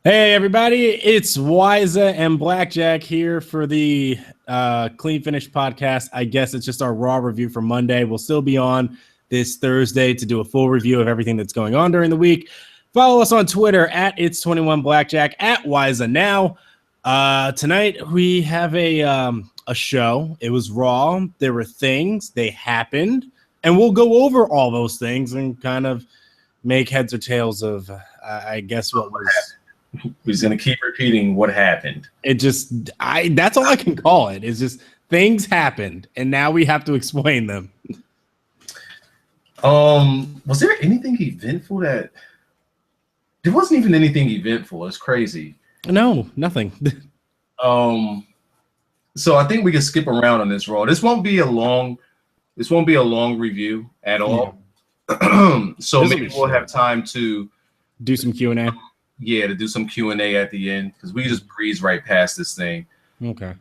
Hey everybody, it's Wiza and Blackjack here for the Clean Finish podcast. I guess it's just our Raw review for Monday. We'll still be on this Thursday to do a full review of everything that's going on during the week. Follow us on Twitter at It's21Blackjack, at Wiza Now. Tonight we have a show. It was Raw. There were things, they happened, and we'll go over all those things and kind of make heads or tails of, I guess, what was... He's going to keep repeating what happened. That's all I can call it. It's just things happened, and now we have to explain them. Was there anything eventful that... There wasn't even anything eventful. It's crazy. No, nothing. So I think we can skip around on this Raw. This won't be a long review at all. Yeah. So maybe we'll have time to do some Q&A. Yeah, to do some Q&A at the end, because we just breeze right past this thing. Okay.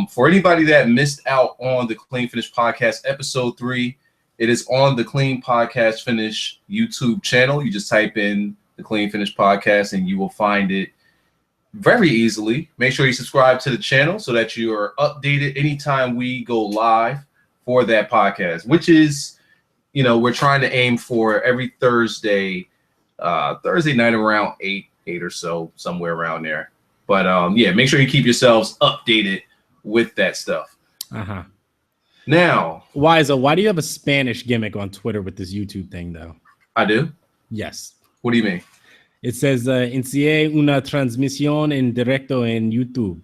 For anybody that missed out on the Clean Finish Podcast episode 3, it is on the Clean Podcast Finish YouTube channel. You just type in the Clean Finish Podcast and you will find it very easily. Make sure you subscribe to the channel so that you are updated anytime we go live for that podcast, which is, we're trying to aim for every Thursday night around 8 or so, somewhere around there. But yeah, make sure you keep yourselves updated with that stuff. Now, Wiza, why do you have a Spanish gimmick on Twitter with this YouTube thing, though? I do? Yes. What do you mean? It says inicié una transmisión en directo en YouTube.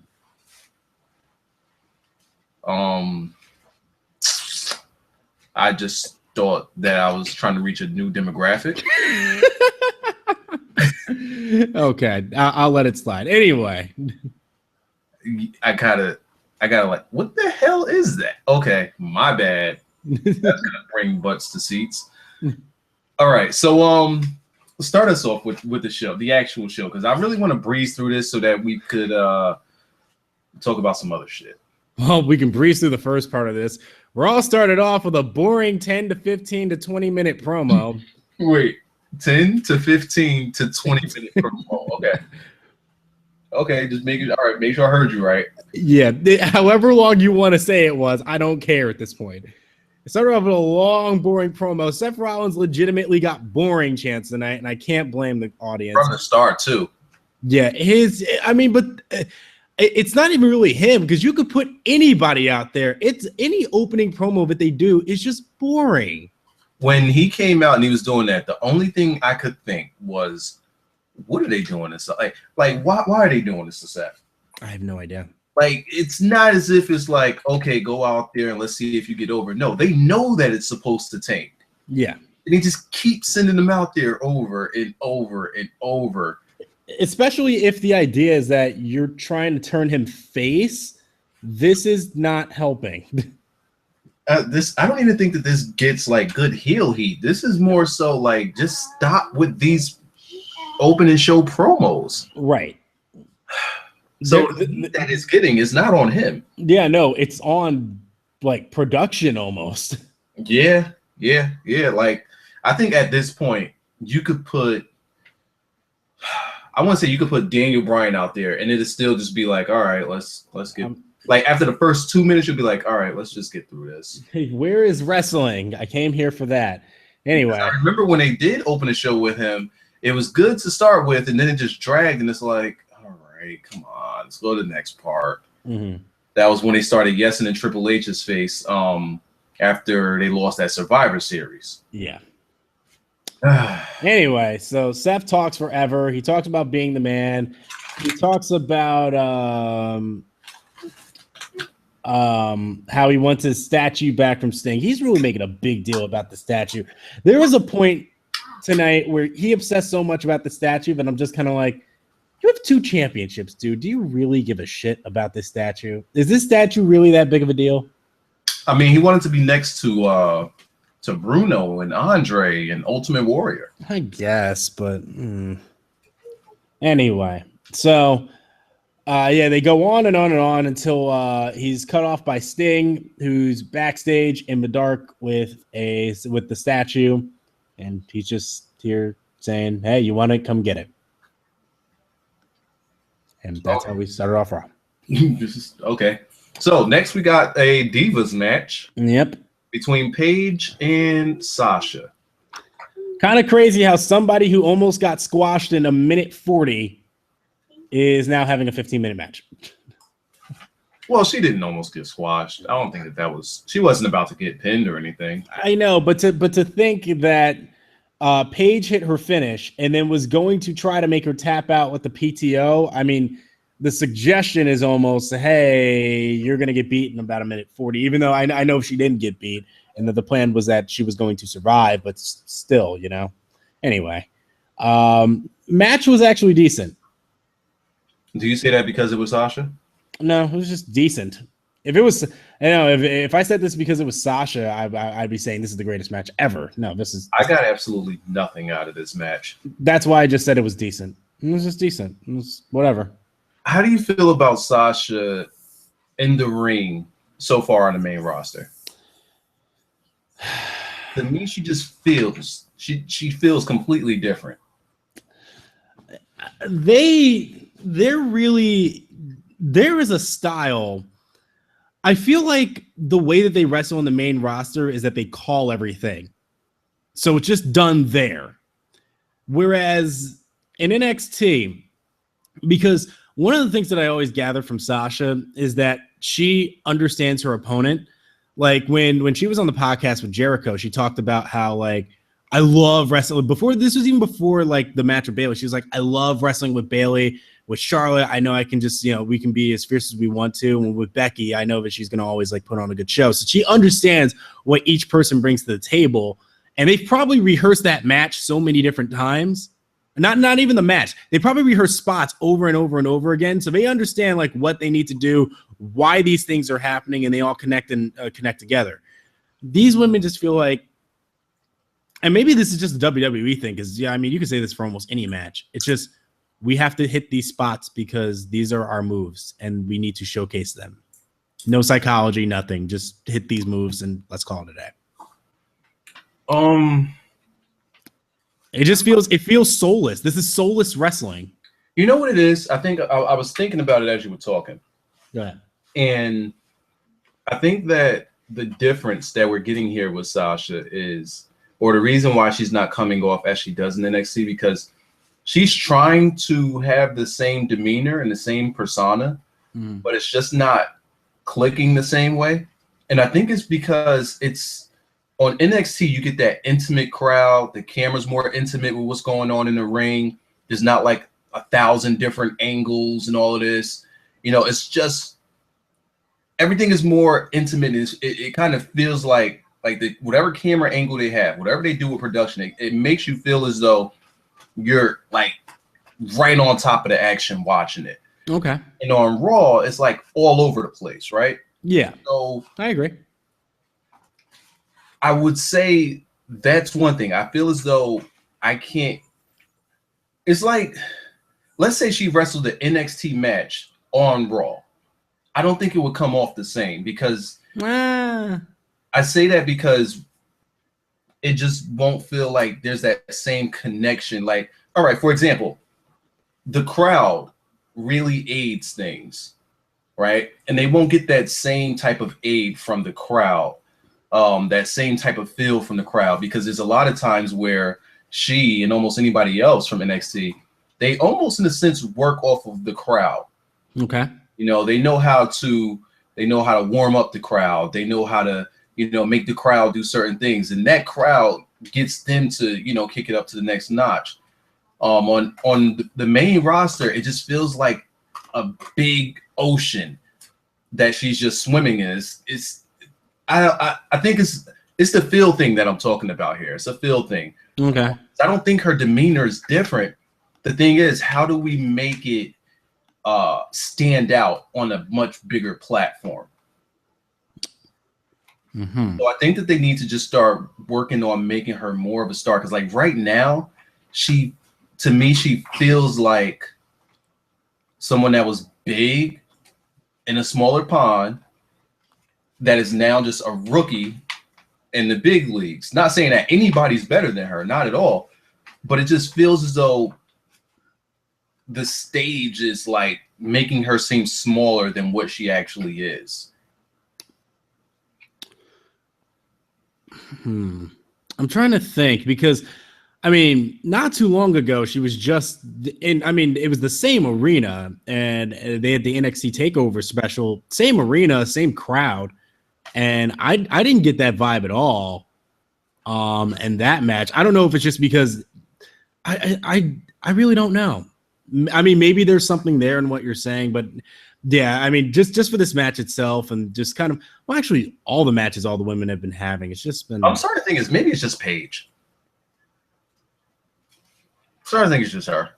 I just thought that I was trying to reach a new demographic. Okay, I'll let it slide. Anyway, I gotta like, what the hell is that? Okay, my bad. That's gonna bring butts to seats. All right, so start us off with the show, the actual show, because I really want to breeze through this so that we could talk about some other shit. Well, we can breeze through the first part of this. We're all started off with a boring 10 to 15 to 20 minute promo. Wait. 10 to 15 to 20 minutes per promo. Okay, just make it all right. Make sure I heard you right. Yeah, however long you want to say it was, I don't care at this point. It started off with a long, boring promo. Seth Rollins legitimately got boring chance tonight, and I can't blame the audience. From the start, too. Yeah, but it's not even really him, because you could put anybody out there. It's any opening promo that they do is just boring. When he came out and he was doing that, the only thing I could think was, what are they doing this? Like why are they doing this to Seth? I have no idea. Like, it's not as if it's like, okay, go out there and let's see if you get over. No, they know that it's supposed to tank. Yeah. And he just keeps sending them out there over and over and over. Especially if the idea is that you're trying to turn him face. This is not helping. I don't even think that this gets like good heel heat. This is more so like, just stop with these open and show promos. Right. So that is getting is not on him. Yeah, no, it's on like production almost. Yeah. Like, I think at this point you could put, I want to say you could put Daniel Bryan out there and it'd still just be like, all right, let's get. Like, after the first 2 minutes, you'll be like, all right, let's just get through this. Hey, where is wrestling? I came here for that. Anyway. I remember when they did open a show with him, it was good to start with, and then it just dragged, and it's like, all right, come on, let's go to the next part. Mm-hmm. That was when they started yesing in Triple H's face after they lost that Survivor Series. Yeah. Anyway, so Seth talks forever. He talks about being the man. He talks about how he wants his statue back from Sting. He's really making a big deal about the statue. There was a point tonight where he obsessed so much about the statue that I'm just kind of like, you have 2 championships, dude. Do you really give a shit about this statue? Is this statue really that big of a deal? I mean, he wanted to be next to Bruno and Andre and Ultimate Warrior. I guess, but anyway. So yeah, they go on and on and on until he's cut off by Sting, who's backstage in the dark with the statue, and he's just here saying, "Hey, you want it? Come get it." And that's how we started off Raw. Okay. So next we got a Divas match. Yep. Between Paige and Sasha. Kind of crazy how somebody who almost got squashed in a minute 40 is now having a 15-minute match. Well, she didn't almost get squashed. I don't think that was. She wasn't about to get pinned or anything. I know, but to think that Paige hit her finish and then was going to try to make her tap out with the PTO. I mean, the suggestion is almost, hey, you're going to get beat in about a minute 40, even though I know she didn't get beat and that the plan was that she was going to survive, but still, you know. Anyway, match was actually decent. Do you say that because it was Sasha? No, it was just decent. If it was, if I said this because it was Sasha, I'd be saying this is the greatest match ever. No, this is. I got absolutely nothing out of this match. That's why I just said it was decent. It was just decent. It was whatever. How do you feel about Sasha in the ring so far on the main roster? To me, she just feels she feels completely different. There is a style. I feel like the way that they wrestle on the main roster is that they call everything. So it's just done there. Whereas in NXT, because one of the things that I always gather from Sasha is that she understands her opponent. Like when she was on the podcast with Jericho, she talked about how, like, I love wrestling. This was even before like the match with Bayley. She was like, I love wrestling with Bayley. With Charlotte, I know I can just, we can be as fierce as we want to. And with Becky, I know that she's going to always like put on a good show. So she understands what each person brings to the table. And they've probably rehearsed that match so many different times. Not even the match. They probably rehearse spots over and over and over again. So they understand like what they need to do, why these things are happening, and they all connect together. These women just feel like, and maybe this is just a WWE thing, because you can say this for almost any match. It's just, we have to hit these spots because these are our moves and we need to showcase them. No psychology, nothing. Just hit these moves and let's call it a day. It feels soulless. This is soulless wrestling. You know what it is? I think I was thinking about it as you were talking. Go ahead. And I think that the difference that we're getting here with Sasha is, or the reason why she's not coming off as she does in NXT, because she's trying to have the same demeanor and the same persona, but it's just not clicking the same way. And I think it's because it's on NXT, you get that intimate crowd. The camera's more intimate with what's going on in the ring. There's not like 1,000 different angles and all of this. It's just everything is more intimate. It kind of feels like whatever camera angle they have, whatever they do with production, it makes you feel as though you're like right on top of the action watching it. Okay. And on Raw, it's like all over the place, right? Yeah. So I agree. I would say that's one thing. I feel as though I can't. It's like, let's say she wrestled the NXT match on Raw. I don't think it would come off the same because I say that because it just won't feel like there's that same connection. Like, all right, for example, the crowd really aids things, right? And they won't get that same type of aid from the crowd, that same type of feel from the crowd, because there's a lot of times where she and almost anybody else from NXT, they almost in a sense work off of the crowd. Okay. They know how to warm up the crowd. They know how to, make the crowd do certain things, and that crowd gets them to, kick it up to the next notch. On the main roster, it just feels like a big ocean that she's just swimming in. I think it's the feel thing that I'm talking about here. It's a feel thing. Okay. I don't think her demeanor is different. The thing is, how do we make it stand out on a much bigger platform? Mm-hmm. So I think that they need to just start working on making her more of a star. Because like right now, she feels like someone that was big in a smaller pond that is now just a rookie in the big leagues. Not saying that anybody's better than her, not at all. But it just feels as though the stage is like making her seem smaller than what she actually is? I'm trying to think because, I mean, not too long ago, she was just in, I mean, it was the same arena and they had the NXT TakeOver special, same arena, same crowd. And I didn't get that vibe at all. And that match, I don't know if it's just because I really don't know. I mean, maybe there's something there in what you're saying, but yeah, I mean, just for this match itself and just kind of, well, actually all the matches all the women have been having, it's just been. I'm starting to think maybe it's just Paige. I think it's just her.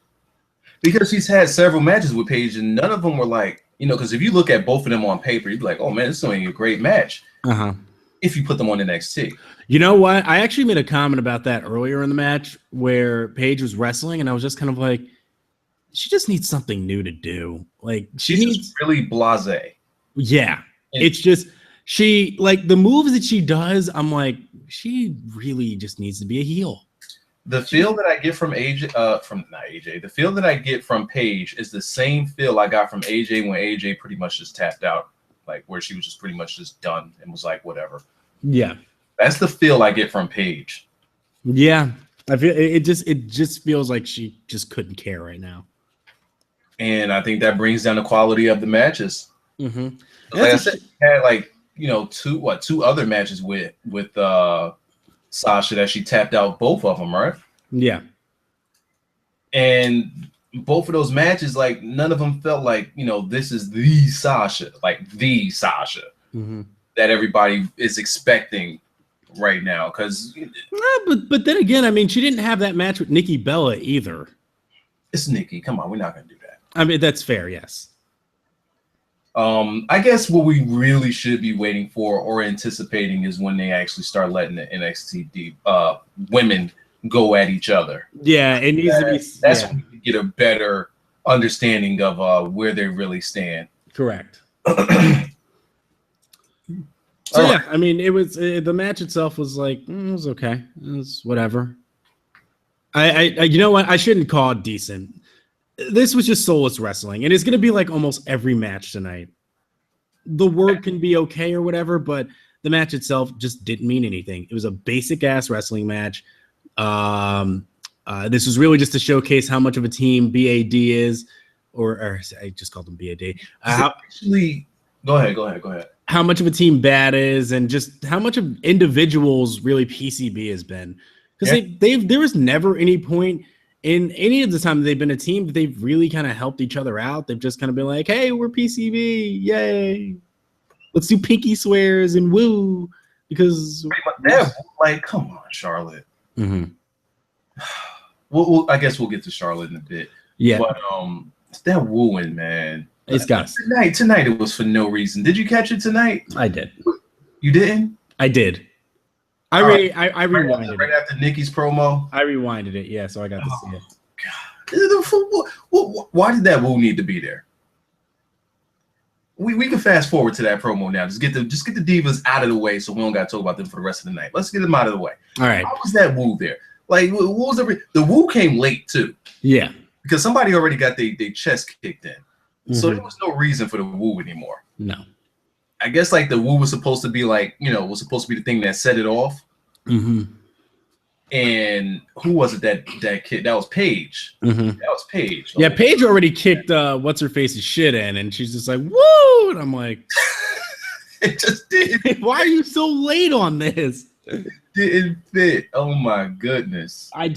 Because she's had several matches with Paige and none of them were like, because if you look at both of them on paper, you'd be like, oh man, this is going to be a great match. If you put them on NXT. You know what? I actually made a comment about that earlier in the match where Paige was wrestling, and I was just kind of like, she just needs something new to do. Like she's just really blasé. Yeah. It's just she like the moves that she does, I'm like, she really just needs to be a heel. The feel that I get from AJ, the feel that I get from Paige is the same feel I got from AJ when AJ pretty much just tapped out, like where she was just pretty much just done and was like, whatever. Yeah. That's the feel I get from Paige. Yeah. I feel it just feels like she just couldn't care right now. And I think that brings down the quality of the matches. Mm-hmm. Like I said, she had like, two other matches with Sasha that she tapped out both of them, right? Yeah. And both of those matches, like none of them felt like, this is the Sasha that everybody is expecting right now. Because but then again, I mean, she didn't have that match with Nikki Bella either. It's Nikki. Come on, we're not gonna do that. I mean, that's fair, yes. I guess what we really should be waiting for or anticipating is when they actually start letting the NXT women go at each other. Yeah, it needs to be. That's when we get a better understanding of where they really stand. Correct. So yeah, I mean, it was the match itself was like it was okay. It was whatever. I you know what? I shouldn't call it decent. This was just soulless wrestling, and it's going to be like almost every match tonight. The word can be okay or whatever, but the match itself just didn't mean anything. It was a basic-ass wrestling match. This was really just to showcase how much of a team BAD is, or I just called them BAD. Go ahead. How much of a team Bad is, and just how much of individuals really PCB has been. Because there was never any point in any of the time that they've been a team that they've really kind of helped each other out. They've just kind of been like, hey, we're PCB. Yay. Let's do pinky swears and woo. Because like, come on, Charlotte. Mm-hmm. I guess we'll get to Charlotte in a bit. Yeah. But that wooing, man. It's got tonight it was for no reason. Did you catch it tonight? I did. You didn't? I did. I rewinded it. Right after Nikki's promo? I rewinded it, yeah, so I got to see it. God. Why did that woo need to be there? We can fast forward to that promo now. Just get the divas out of the way so we don't got to talk about them for the rest of the night. Let's get them out of the way. All right. How was that woo there? Like, what was the woo came late too? Yeah. Because somebody already got their chest kicked in. Mm-hmm. So there was no reason for the woo anymore. No. I guess like the woo was supposed to be like, was supposed to be the thing that set it off. Mm-hmm. And who was it that kid? That was Paige. Mm-hmm. That was Paige. Yeah, Paige already kicked what's her face's shit in, and she's just like, woo! And I'm like, it just did. Why are you so late on this? It didn't fit. Oh my goodness. I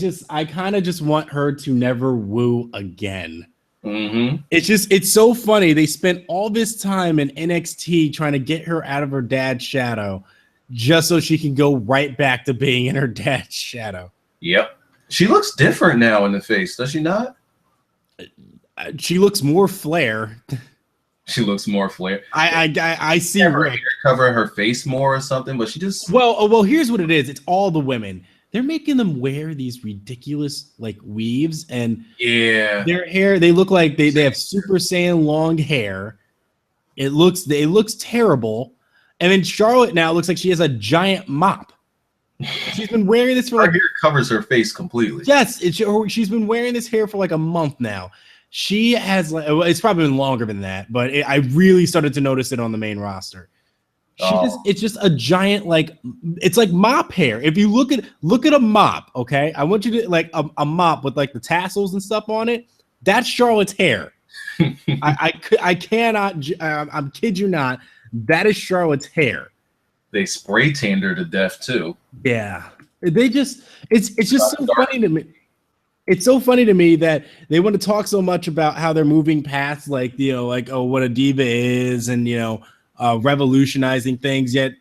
kind of just want her to never woo again. Mm-hmm. It's so funny. They spent all this time in NXT trying to get her out of her dad's shadow just so she can go right back to being in her dad's shadow. Yep. She looks different now in the face, does she not? She looks more Flair. She looks more Flair. I see her hair covering her face more or something, but she just well, here's what it is. It's all the women. They're making them wear these ridiculous like weaves, and their hair. They look like they have Super Saiyan long hair. It looks terrible. And then Charlotte now looks like she has a giant mop. She's been wearing this for her hair covers her face completely. Yes, she's been wearing this hair for like a month now. She has like, it's probably been longer than that, but I really started to notice it on the main roster. It's just a giant, like, it's like mop hair. If you look at a mop, okay, I want you to like a mop with like the tassels and stuff on it. That's Charlotte's hair. I cannot. I'm kid you not. That is Charlotte's hair. They spray tanned her to death too. Yeah, they just. It's just so funny to me. It's so funny to me that they want to talk so much about how they're moving past, like, you know, like, oh, what a diva is, and, you know, revolutionizing things. Yet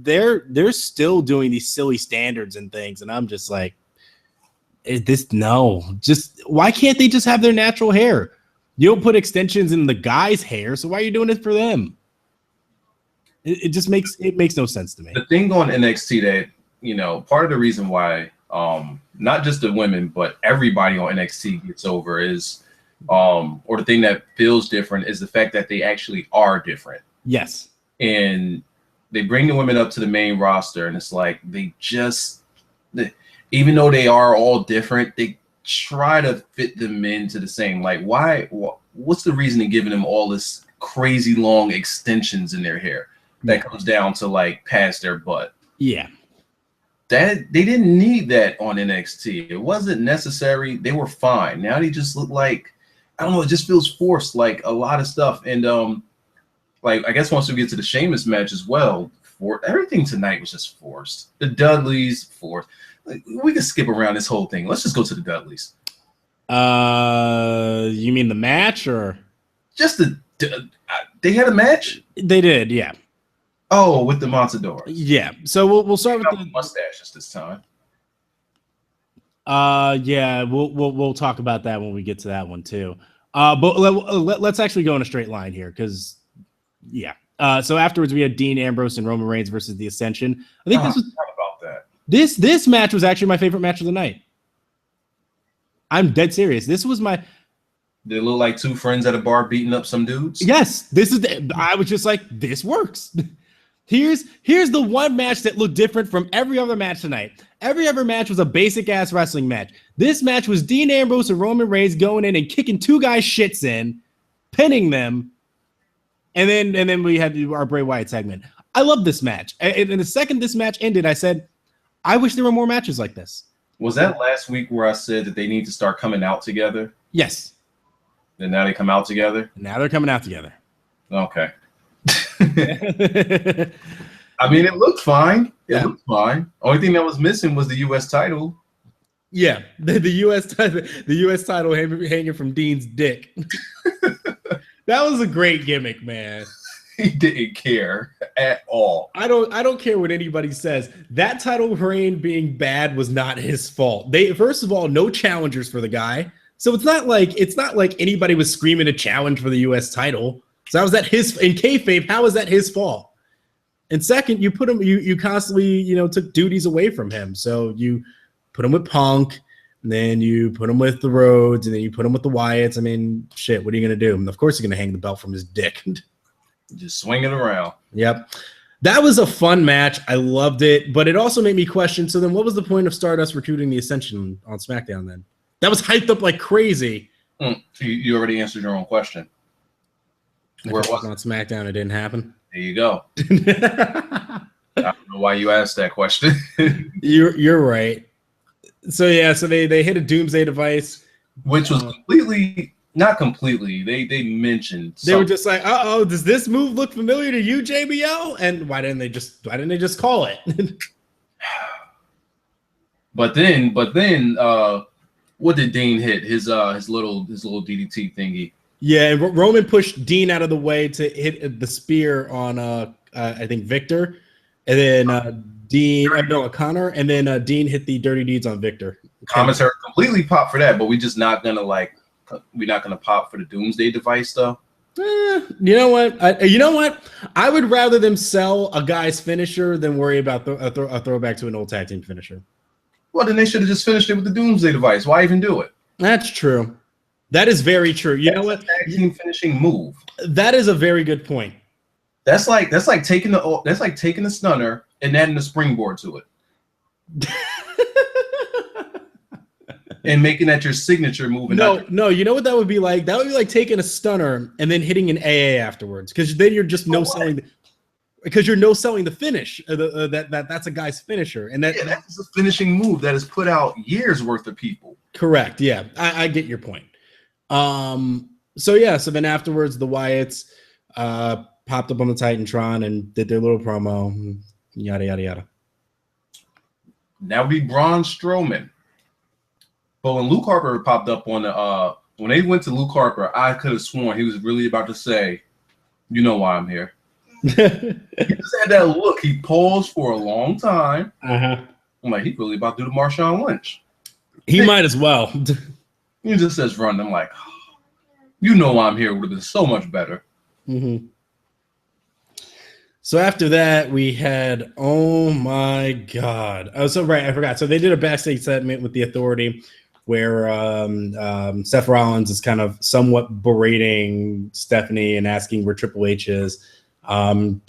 they're still doing these silly standards and things, and I'm just like, just why can't they just have their natural hair? You don't put extensions in the guy's hair, so why are you doing it for them? It just makes no sense to me. The thing on NXT that, you know, part of the reason why not just the women but everybody on NXT gets over is or the thing that feels different is the fact that they actually are different. Yes. And they bring the women up to the main roster, and it's like even though they are all different, they try to fit them into the same. Like, why? What's the reason in giving them all this crazy long extensions in their hair that comes down to like past their butt? Yeah. That they didn't need that on NXT. It wasn't necessary. They were fine. Now they just look like, I don't know, it just feels forced, like a lot of stuff. And like, I guess once we get to the Sheamus match as well, everything tonight was just forced. The Dudleys forced. Like, we can skip around this whole thing. Let's just go to the Dudleys. You mean the match or just they had a match? They did, yeah. Oh, with the Matadores. Yeah. So we'll start with the mustaches this time. Yeah, we'll talk about that when we get to that one too. But let's actually go in a straight line here, because yeah. So afterwards we had Dean Ambrose and Roman Reigns versus the Ascension. I think this was about that. This match was actually my favorite match of the night. I'm dead serious. This was my. They look like two friends at a bar beating up some dudes. Yes, I was just like, this works. Here's the one match that looked different from every other match tonight. Every other match was a basic ass wrestling match. This match was Dean Ambrose and Roman Reigns going in and kicking two guys' shits in, pinning them, and then we had our Bray Wyatt segment. I love this match. And the second this match ended, I said, I wish there were more matches like this. Was that last week where I said that they need to start coming out together? Yes. And now they come out together? Now they're coming out together. Okay. I mean, it looked fine. It looked fine. Only thing that was missing was the U.S. title. Yeah, the U.S. title hanging from Dean's dick. That was a great gimmick, man. He didn't care at all. I don't care what anybody says. That title reign being bad was not his fault. First of all, no challengers for the guy. So it's not like anybody was screaming a challenge for the U.S. title. So how was that in kayfabe? How is that his fault? And second, you put him, you constantly, took duties away from him. So you put him with Punk, and then you put him with the Rhodes, and then you put him with the Wyatts. I mean, shit, what are you gonna do? And of course, you're gonna hang the belt from his dick. Just swing it around. Yep. That was a fun match. I loved it, but it also made me question. So then, what was the point of Stardust recruiting the Ascension on SmackDown then? That was hyped up like crazy. You already answered your own question. Where was it on SmackDown? It didn't happen. There you go. I don't know why you asked that question. You're right. So yeah, so they hit a doomsday device, which was not completely. They mentioned they were just like, "Uh-oh, does this move look familiar to you, JBL?" And why didn't they just call it? But then, what did Dean hit? His little DDT thingy. Yeah, Roman pushed Dean out of the way to hit the spear on I think Victor, and then Connor, and then Dean hit the Dirty Deeds on Victor. Commentary completely popped for that, but we're not gonna pop for the Doomsday device though. You know what? I would rather them sell a guy's finisher than worry about a throwback to an old tag team finisher. Well, then they should have just finished it with the Doomsday device. Why even do it? That's true. That is very true. You know what? Tag team finishing move. That is a very good point. That's like taking the stunner and adding a springboard to it. and making that your signature move. No, you know what that would be like? That would be like taking a stunner and then hitting an AA afterwards, because then you're just no-selling. Because you're no-selling the finish. That's a guy's finisher, and that's a finishing move that has put out years worth of people. Correct. Yeah, I get your point. So then afterwards, the Wyatts popped up on the Titantron and did their little promo. Yada yada yada. Now we Braun Strowman. But when Luke Harper popped up on the when they went to Luke Harper, I could have sworn he was really about to say, "You know why I'm here." He just had that look. He paused for a long time. I'm like, he's really about to do the Marshawn Lynch. He might as well. He just says run. I'm like, oh, you know why I'm here would have been so much better. So after that, we had, oh my God. Oh, so right, I forgot. So they did a backstage segment with the Authority where Seth Rollins is kind of somewhat berating Stephanie and asking where Triple H is.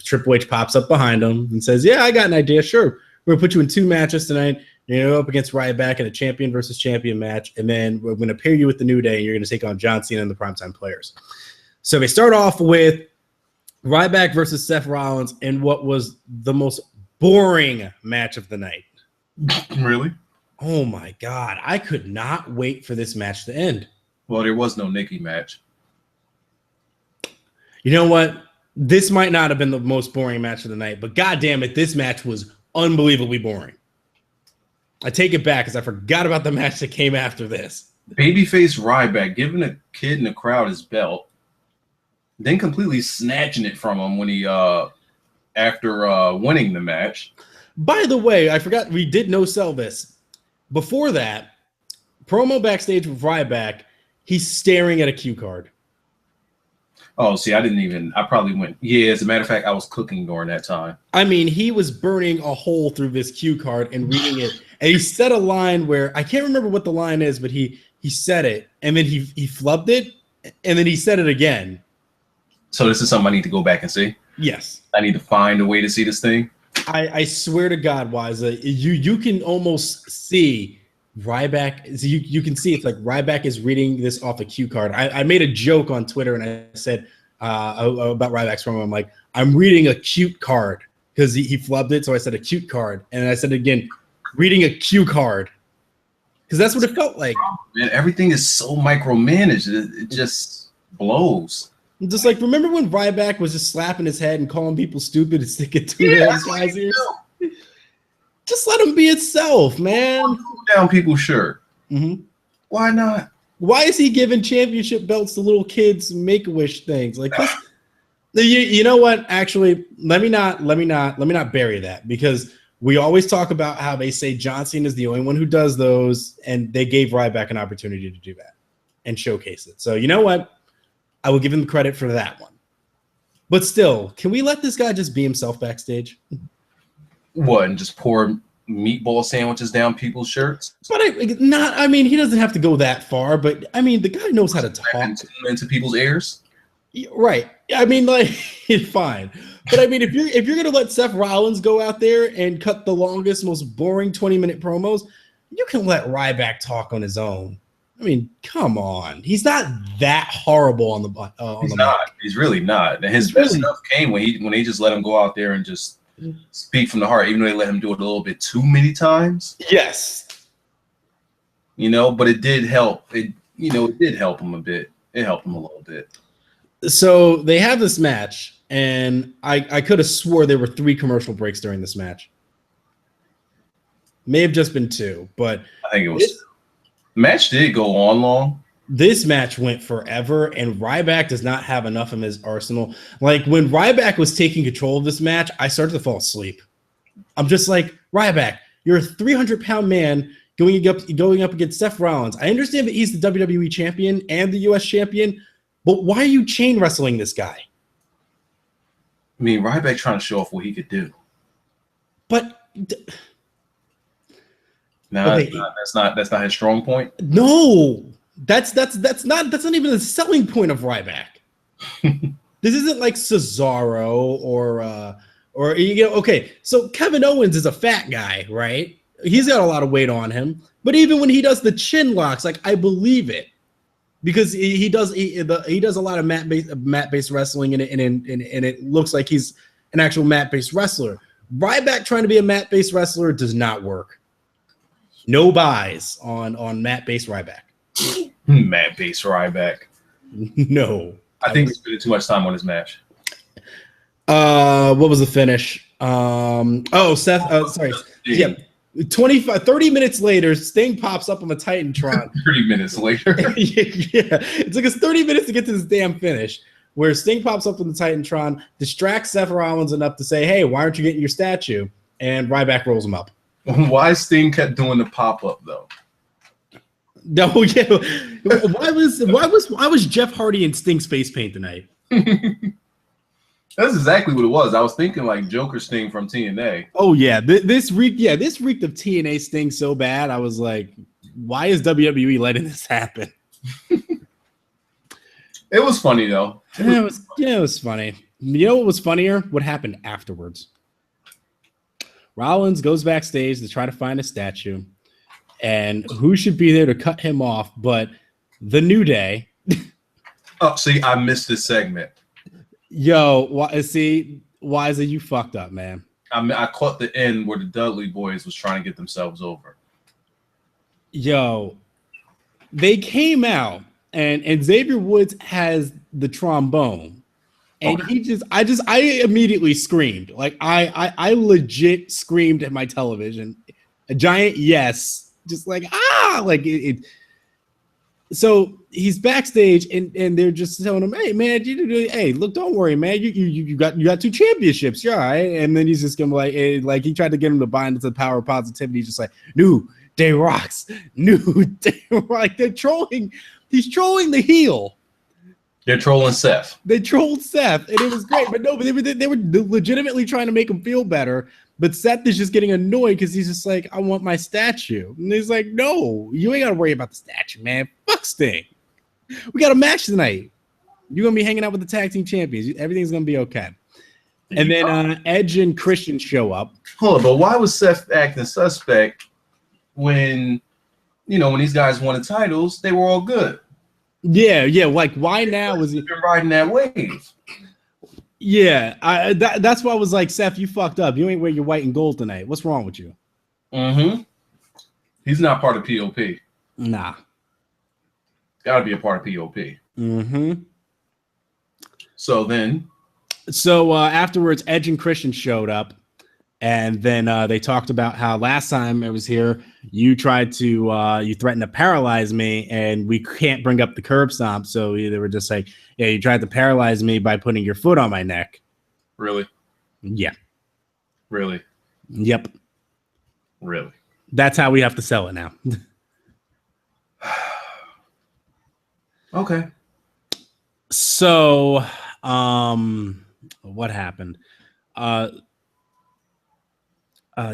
Triple H pops up behind him and says, yeah, I got an idea. Sure. We're going to put you in 2 matches tonight. You're going to go up against Ryback in a champion versus champion match. And then we're going to pair you with the New Day. And you're going to take on John Cena and the Primetime Players. So they start off with Ryback versus Seth Rollins in what was the most boring match of the night. Really? Oh, my God. I could not wait for this match to end. Well, there was no Nikki match. You know what? This might not have been the most boring match of the night, but God damn it, this match was unbelievably boring. I take it back because I forgot about the match that came after this. Babyface Ryback giving a kid in the crowd his belt, then completely snatching it from him when he after winning the match. By the way, I forgot we did no sell this. Before that, promo backstage with Ryback, he's staring at a cue card. Oh, see, I probably went. Yeah, as a matter of fact, I was cooking during that time. I mean, he was burning a hole through this cue card and reading it. And he said a line where I can't remember what the line is, but he said it and then he flubbed it and then he said it again. So this is something I need to go back and see? Yes. I need to find a way to see this thing? I swear to God, Wiza, you can almost see Ryback. So you can see it's like Ryback is reading this off a cue card. I made a joke on Twitter and I said about Ryback's promo. I'm like, I'm reading a cute card because he flubbed it. So I said a cute card. And I said again, reading a cue card. Because that's what it felt like. Man, everything is so micromanaged. It just blows. Just like, remember when Ryback was just slapping his head and calling people stupid and sticking to his guys' ears? Just let him be itself, man. Down people's shirt. Why not? Why is he giving championship belts to little kids Make-A-Wish things like this? You know what? Actually, let me not bury that, because we always talk about how they say John Cena is the only one who does those, and they gave Ryback an opportunity to do that and showcase it. So you know what? I will give him credit for that one. But still, can we let this guy just be himself backstage? What, and just pour meatball sandwiches down people's shirts? But I mean, he doesn't have to go that far, but I mean, the guy knows how to talk into people's ears. Right. I mean, like, fine. But I mean, if you're gonna let Seth Rollins go out there and cut the longest, most boring 20-minute promos, you can let Ryback talk on his own. I mean, come on. He's not that horrible on the He's not. Mic. He's really not. And his best stuff came when they just let him go out there and just speak from the heart, even though they let him do it a little bit too many times. Yes. But it did help. It did help him a bit. It helped him a little bit. So they have this match, and I could have swore there were 3 commercial breaks during this match. May have just been 2, but I think it was. The match did go on long. This match went forever, and Ryback does not have enough in his arsenal. Like, when Ryback was taking control of this match, I started to fall asleep. I'm just like, Ryback, you're a 300-pound man going up against Seth Rollins. I understand that he's the WWE champion and the US champion, but why are you chain wrestling this guy? I mean, Ryback trying to show off what he could do. But no, okay. That's not his strong point. No, that's not even the selling point of Ryback. This isn't like Cesaro or okay. So Kevin Owens is a fat guy, right? He's got a lot of weight on him. But even when he does the chin locks, like I believe it. Because he does a lot of mat-based wrestling and it looks like he's an actual mat-based wrestler. Ryback trying to be a mat-based wrestler does not work. No buys on mat-based Ryback. Mat-based Ryback. No. I think we spent too much time on this match. What was the finish? Seth. Sorry. Yeah. 30 minutes later, Sting pops up on the Titantron. 30 minutes later. Yeah. It took us 30 minutes to get to this damn finish where Sting pops up on the Titantron, distracts Seth Rollins enough to say, hey, why aren't you getting your statue? And Ryback rolls him up. Why Sting kept doing the pop-up, though? No, yeah. Why was Jeff Hardy in Sting's face paint tonight? That's exactly what it was. I was thinking like Joker Sting from TNA. Oh yeah, this reeked of TNA Sting so bad. I was like, why is WWE letting this happen? It was funny though. It was funny. You know what was funnier? What happened afterwards? Rollins goes backstage to try to find a statue, and who should be there to cut him off but the New Day? Oh, see, I missed this segment. Yo, Wiza, you fucked up, man. I caught the end where the Dudley Boyz was trying to get themselves over. Yo, they came out and Xavier Woods has the trombone, and okay. I immediately screamed. Like I legit screamed at my television, a giant yes, just like like it. So he's backstage and they're just telling him, hey man, hey, look, don't worry, man. You got 2 championships, you're all right. And then he's just gonna like he tried to get him to buy into the power of positivity. He's just like, New Day rocks, New Day. Like they're trolling. He's trolling the heel. They're trolling Seth. They trolled Seth, and it was great. But no, they were legitimately trying to make him feel better. But Seth is just getting annoyed because he's just like, I want my statue. And he's like, no, you ain't got to worry about the statue, man. Fuck Sting. We got a match tonight. You're going to be hanging out with the tag team champions. Everything's going to be okay. And then Edge and Christian show up. Hold on, but why was Seth acting suspect when these guys won the titles, they were all good? Yeah. Like, why now was he been riding that wave? Yeah, that's why I was like, Seth, you fucked up. You ain't wear your white and gold tonight. What's wrong with you? Mm-hmm. He's not part of POP. Nah. Got to be a part of POP. Mm-hmm. So afterwards, Edge and Christian showed up, and then they talked about how last time I was here, you tried to you threatened to paralyze me, and we can't bring up the curb stomp. So they were just like, yeah, you tried to paralyze me by putting your foot on my neck. Really? Yeah. Really? Yep. Really? That's how we have to sell it now. Okay. So, what happened?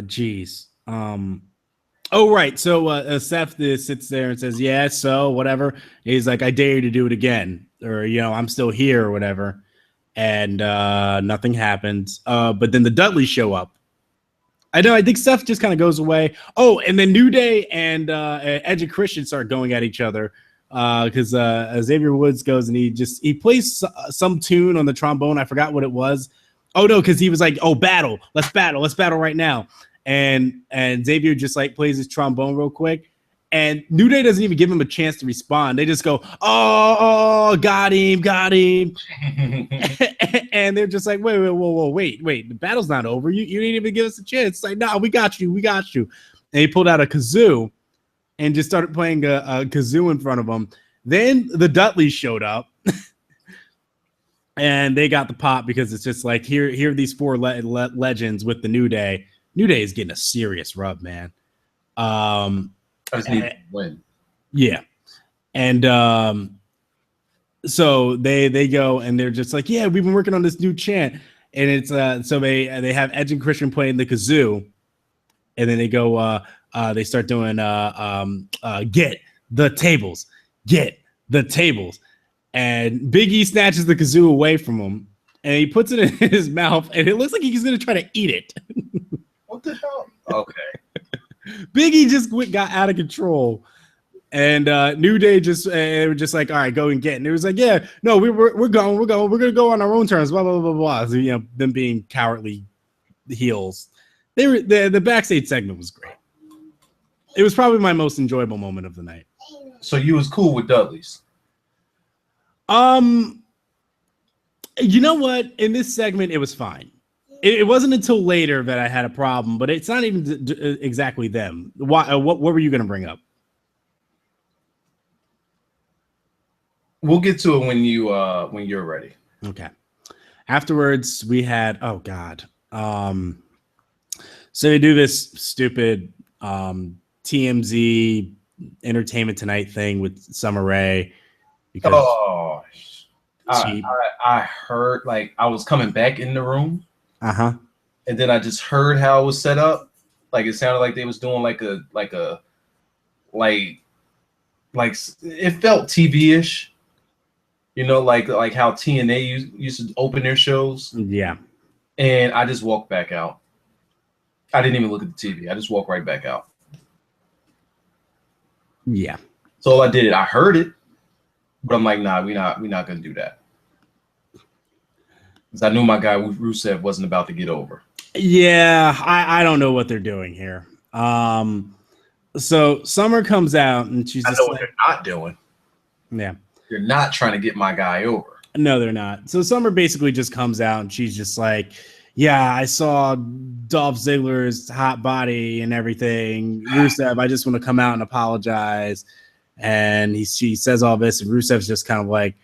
Geez. Oh, right. So Seth sits there and says, yeah, so whatever. He's like, I dare you to do it again. Or, I'm still here or whatever. And nothing happens. But then the Dudleys show up. I think Seth just kind of goes away. Oh, and then New Day and Edge and Christian start going at each other. Because Xavier Woods goes and he plays some tune on the trombone. I forgot what it was. Oh, no, because he was like, oh, battle. Let's battle right now. And Xavier just like plays his trombone real quick, and New Day doesn't even give him a chance to respond. They just go, oh, got him. And they're just like, wait, the battle's not over. You didn't even give us a chance. It's like, no, we got you. And he pulled out a kazoo and just started playing a kazoo in front of him. Then the Dudleys showed up. And they got the pop because it's just like, here are these 4 legends with the New Day. New Day is getting a serious rub, man. I just need to win. Yeah. And so they go and they're just like, yeah, we've been working on this new chant. And it's so they have Edge and Christian playing the kazoo. And then they go, they start doing get the tables. And Big E snatches the kazoo away from him. And he puts it in his mouth. And it looks like he's going to try to eat it. What the hell? Okay. Biggie just got out of control. And New Day just were just like, all right, go and get it. And it was like, yeah, no, we're gonna go on our own terms, blah blah blah blah. So, you know, them being cowardly heels. They were the backstage segment was great. It was probably my most enjoyable moment of the night. So you was cool with Dudley's? You know what? In this segment, it was fine. It wasn't until later that I had a problem, but it's not even exactly them. Why? What were you going to bring up? We'll get to it when you're ready. Okay. Afterwards, we had so they do this stupid TMZ Entertainment Tonight thing with Summer Rae. Because I heard, like, I was coming back in the room. And then I just heard how it was set up. Like, it sounded like they was doing like it felt TV-ish. You know, like how TNA used to open their shows. Yeah. And I just walked back out. I didn't even look at the TV. I just walked right back out. Yeah. So I did it. I heard it, but I'm like, nah, we're not gonna do that. Because I knew my guy Rusev wasn't about to get over. Yeah, I don't know what they're doing here. So Summer comes out and she's just what they're not doing. Yeah. They're not trying to get my guy over. No, they're not. So Summer basically just comes out and she's just like, yeah, I saw Dolph Ziggler's hot body and everything. Rusev, I just want to come out and apologize. And she says all this, and Rusev's just kind of like,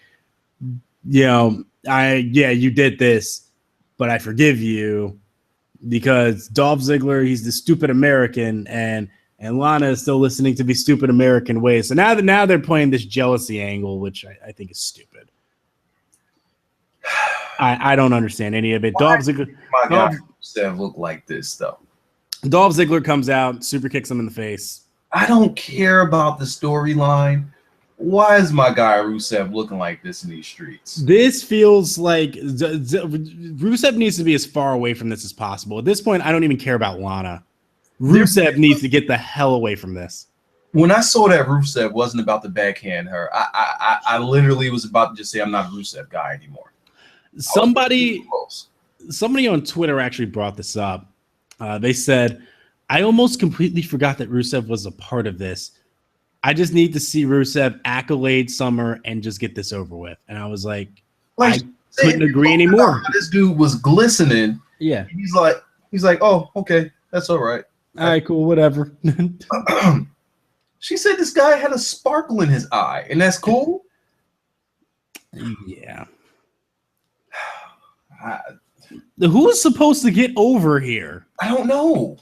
you know, you did this, but I forgive you because Dolph Ziggler, he's the stupid American, and Lana is still listening to the stupid American ways. So now they're playing this jealousy angle, which I think is stupid. I don't understand any of it. Dolph Ziggler, my guy Rusev look like this though. Dolph Ziggler comes out, super kicks him in the face. I don't care about the storyline. Why is my guy Rusev looking like this in these streets? This feels like Rusev needs to be as far away from this as possible. At this point, I don't even care about Lana. Rusev needs to get the hell away from this. When I saw that Rusev wasn't about to backhand her, I literally was about to just say I'm not a Rusev guy anymore. Somebody on Twitter actually brought this up. They said, I almost completely forgot that Rusev was a part of this. I just need to see Rusev accolade Summer and just get this over with. And I was like I couldn't agree anymore. This dude was glistening. Yeah. He's like, oh, okay, that's all right. All right, cool, whatever. She said this guy had a sparkle in his eye, and that's cool. Yeah. Who is supposed to get over here? I don't know.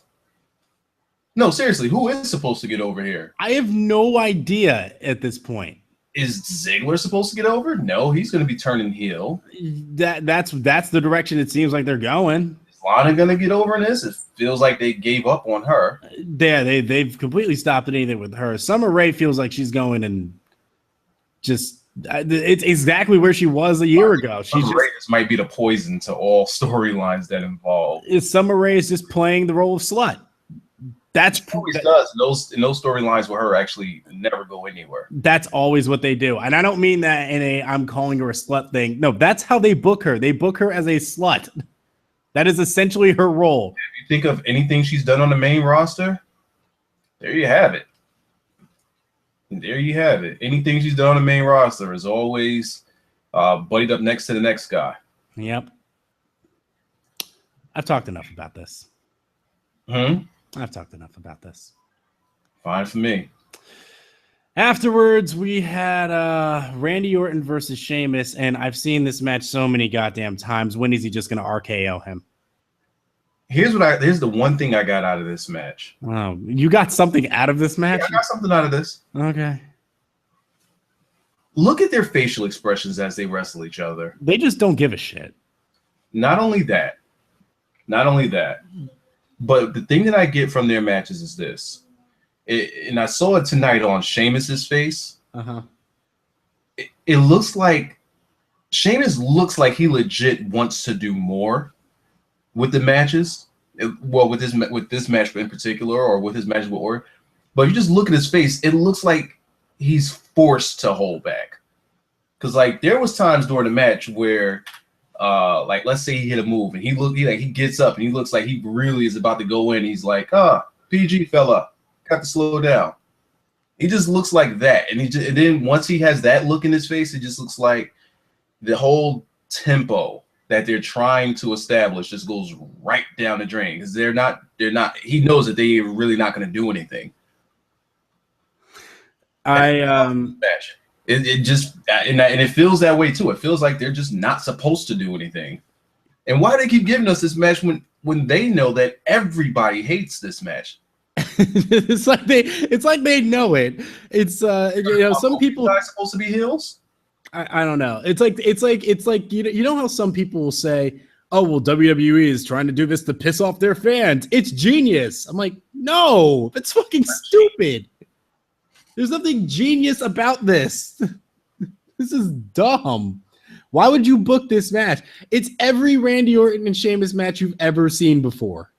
No, seriously, who is supposed to get over here? I have no idea at this point. Is Ziggler supposed to get over? No, he's going to be turning heel. That's the direction it seems like they're going. Is Lana going to get over in this? It feels like they gave up on her. Yeah, they've completely stopped anything with her. Summer Rae feels like she's going and just it's exactly where she was a year ago. Summer Rae might be the poison to all storylines that involve. Summer Rae is just playing the role of slut. That's always does. In those storylines where her actually never go anywhere. That's always what they do. And I don't mean that in a I'm calling her a slut thing. No, that's how they book her. They book her as a slut. That is essentially her role. If you think of anything she's done on the main roster, there you have it. There you have it. Anything she's done on the main roster is always buddied up next to the next guy. Yep. I've talked enough about this. I've talked enough about this. Fine for me. Afterwards, we had Randy Orton versus Sheamus, and I've seen this match so many goddamn times. When is he just going to RKO him? Here's the one thing I got out of this match. Oh, you got something out of this match? Yeah, I got something out of this. Okay. Look at their facial expressions as they wrestle each other. They just don't give a shit. Not only that, but the thing that I get from their matches is this. And I saw it tonight on Sheamus's face. It looks like Sheamus looks like he legit wants to do more with the matches. with this match in particular, or with his match with Orton. But if you just look at his face, it looks like he's forced to hold back. Because like there was times during the match where, like let's say he hit a move and he gets up and he looks like he really is about to go in. He's like, PG fella, got to slow down. He just looks like that, and and then once he has that look in his face, it just looks like the whole tempo that they're trying to establish just goes right down the drain because they're not. He knows that they're really not going to do anything. It just and it feels that way too. It feels like they're just not supposed to do anything. And why do they keep giving us this match when they know that everybody hates this match? it's like they know it. It's some people are supposed to be heels. I don't know. It's like you know how some people will say, "Oh well, WWE is trying to do this to piss off their fans. It's genius." I'm like, no, it's fucking stupid. There's nothing genius about this. This is dumb. Why would you book this match? It's every Randy Orton and Sheamus match you've ever seen before.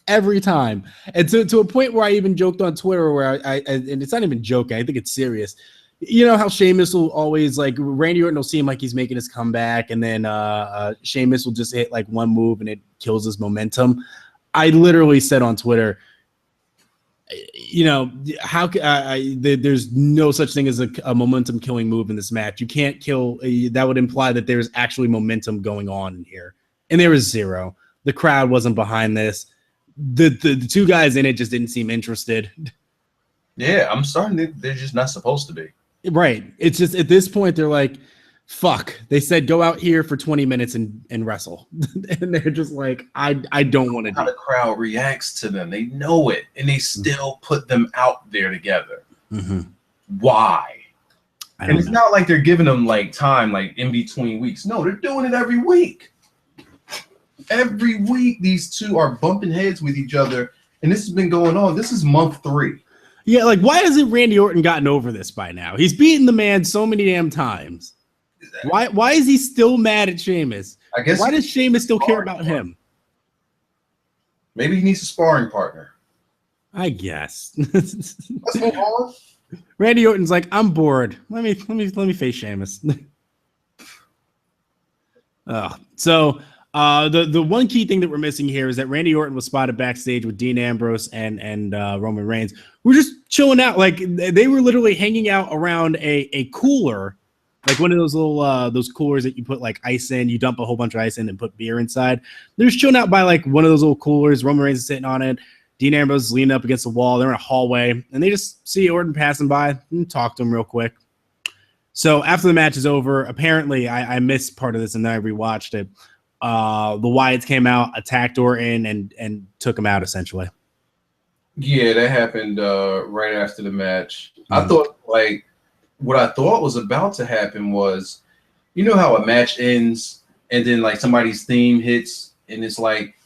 Every time. And to a point where I even joked on Twitter where I and it's not even joking, I think it's serious. You know how Sheamus will always, like, Randy Orton will seem like he's making his comeback, and then Sheamus will just hit like one move and it kills his momentum. I literally said on Twitter, you know, how there's no such thing as a momentum killing move in this match. You can't kill that would imply that there's actually momentum going on in here, and there was zero. The crowd wasn't behind this. The two guys in it just didn't seem interested. Yeah, I'm starting. They're just not supposed to be. Right. It's just at this point they're like, fuck. They said go out here for 20 minutes and wrestle, and they're just like, I don't want to. How the crowd reacts to them, they know it, and they still put them out there together. Mm-hmm. Why? And it's not like they're giving them like time, like in between weeks. No, they're doing it every week. Every week, these two are bumping heads with each other, and this has been going on. This is month 3. Yeah, like why hasn't Randy Orton gotten over this by now? He's beaten the man so many damn times. Why is he still mad at Sheamus? I guess. Why does Sheamus still care about him? Maybe he needs a sparring partner. I guess. Let's move on. Randy Orton's like, I'm bored. Let me face Sheamus. The one key thing that we're missing here is that Randy Orton was spotted backstage with Dean Ambrose and Roman Reigns. We're just chilling out. Like they were literally hanging out around a cooler, like one of those little those coolers that you put like ice in. You dump a whole bunch of ice in and put beer inside. They're just chilling out by like one of those little coolers. Roman Reigns is sitting on it. Dean Ambrose is leaning up against the wall. They're in a hallway, and they just see Orton passing by and talk to him real quick. So after the match is over, apparently I missed part of this and then I rewatched it. The Wyatts came out, attacked Orton, and took him out essentially. Yeah, that happened right after the match. Mm-hmm. I thought, like, what I thought was about to happen was, you know how a match ends and then like somebody's theme hits and it's like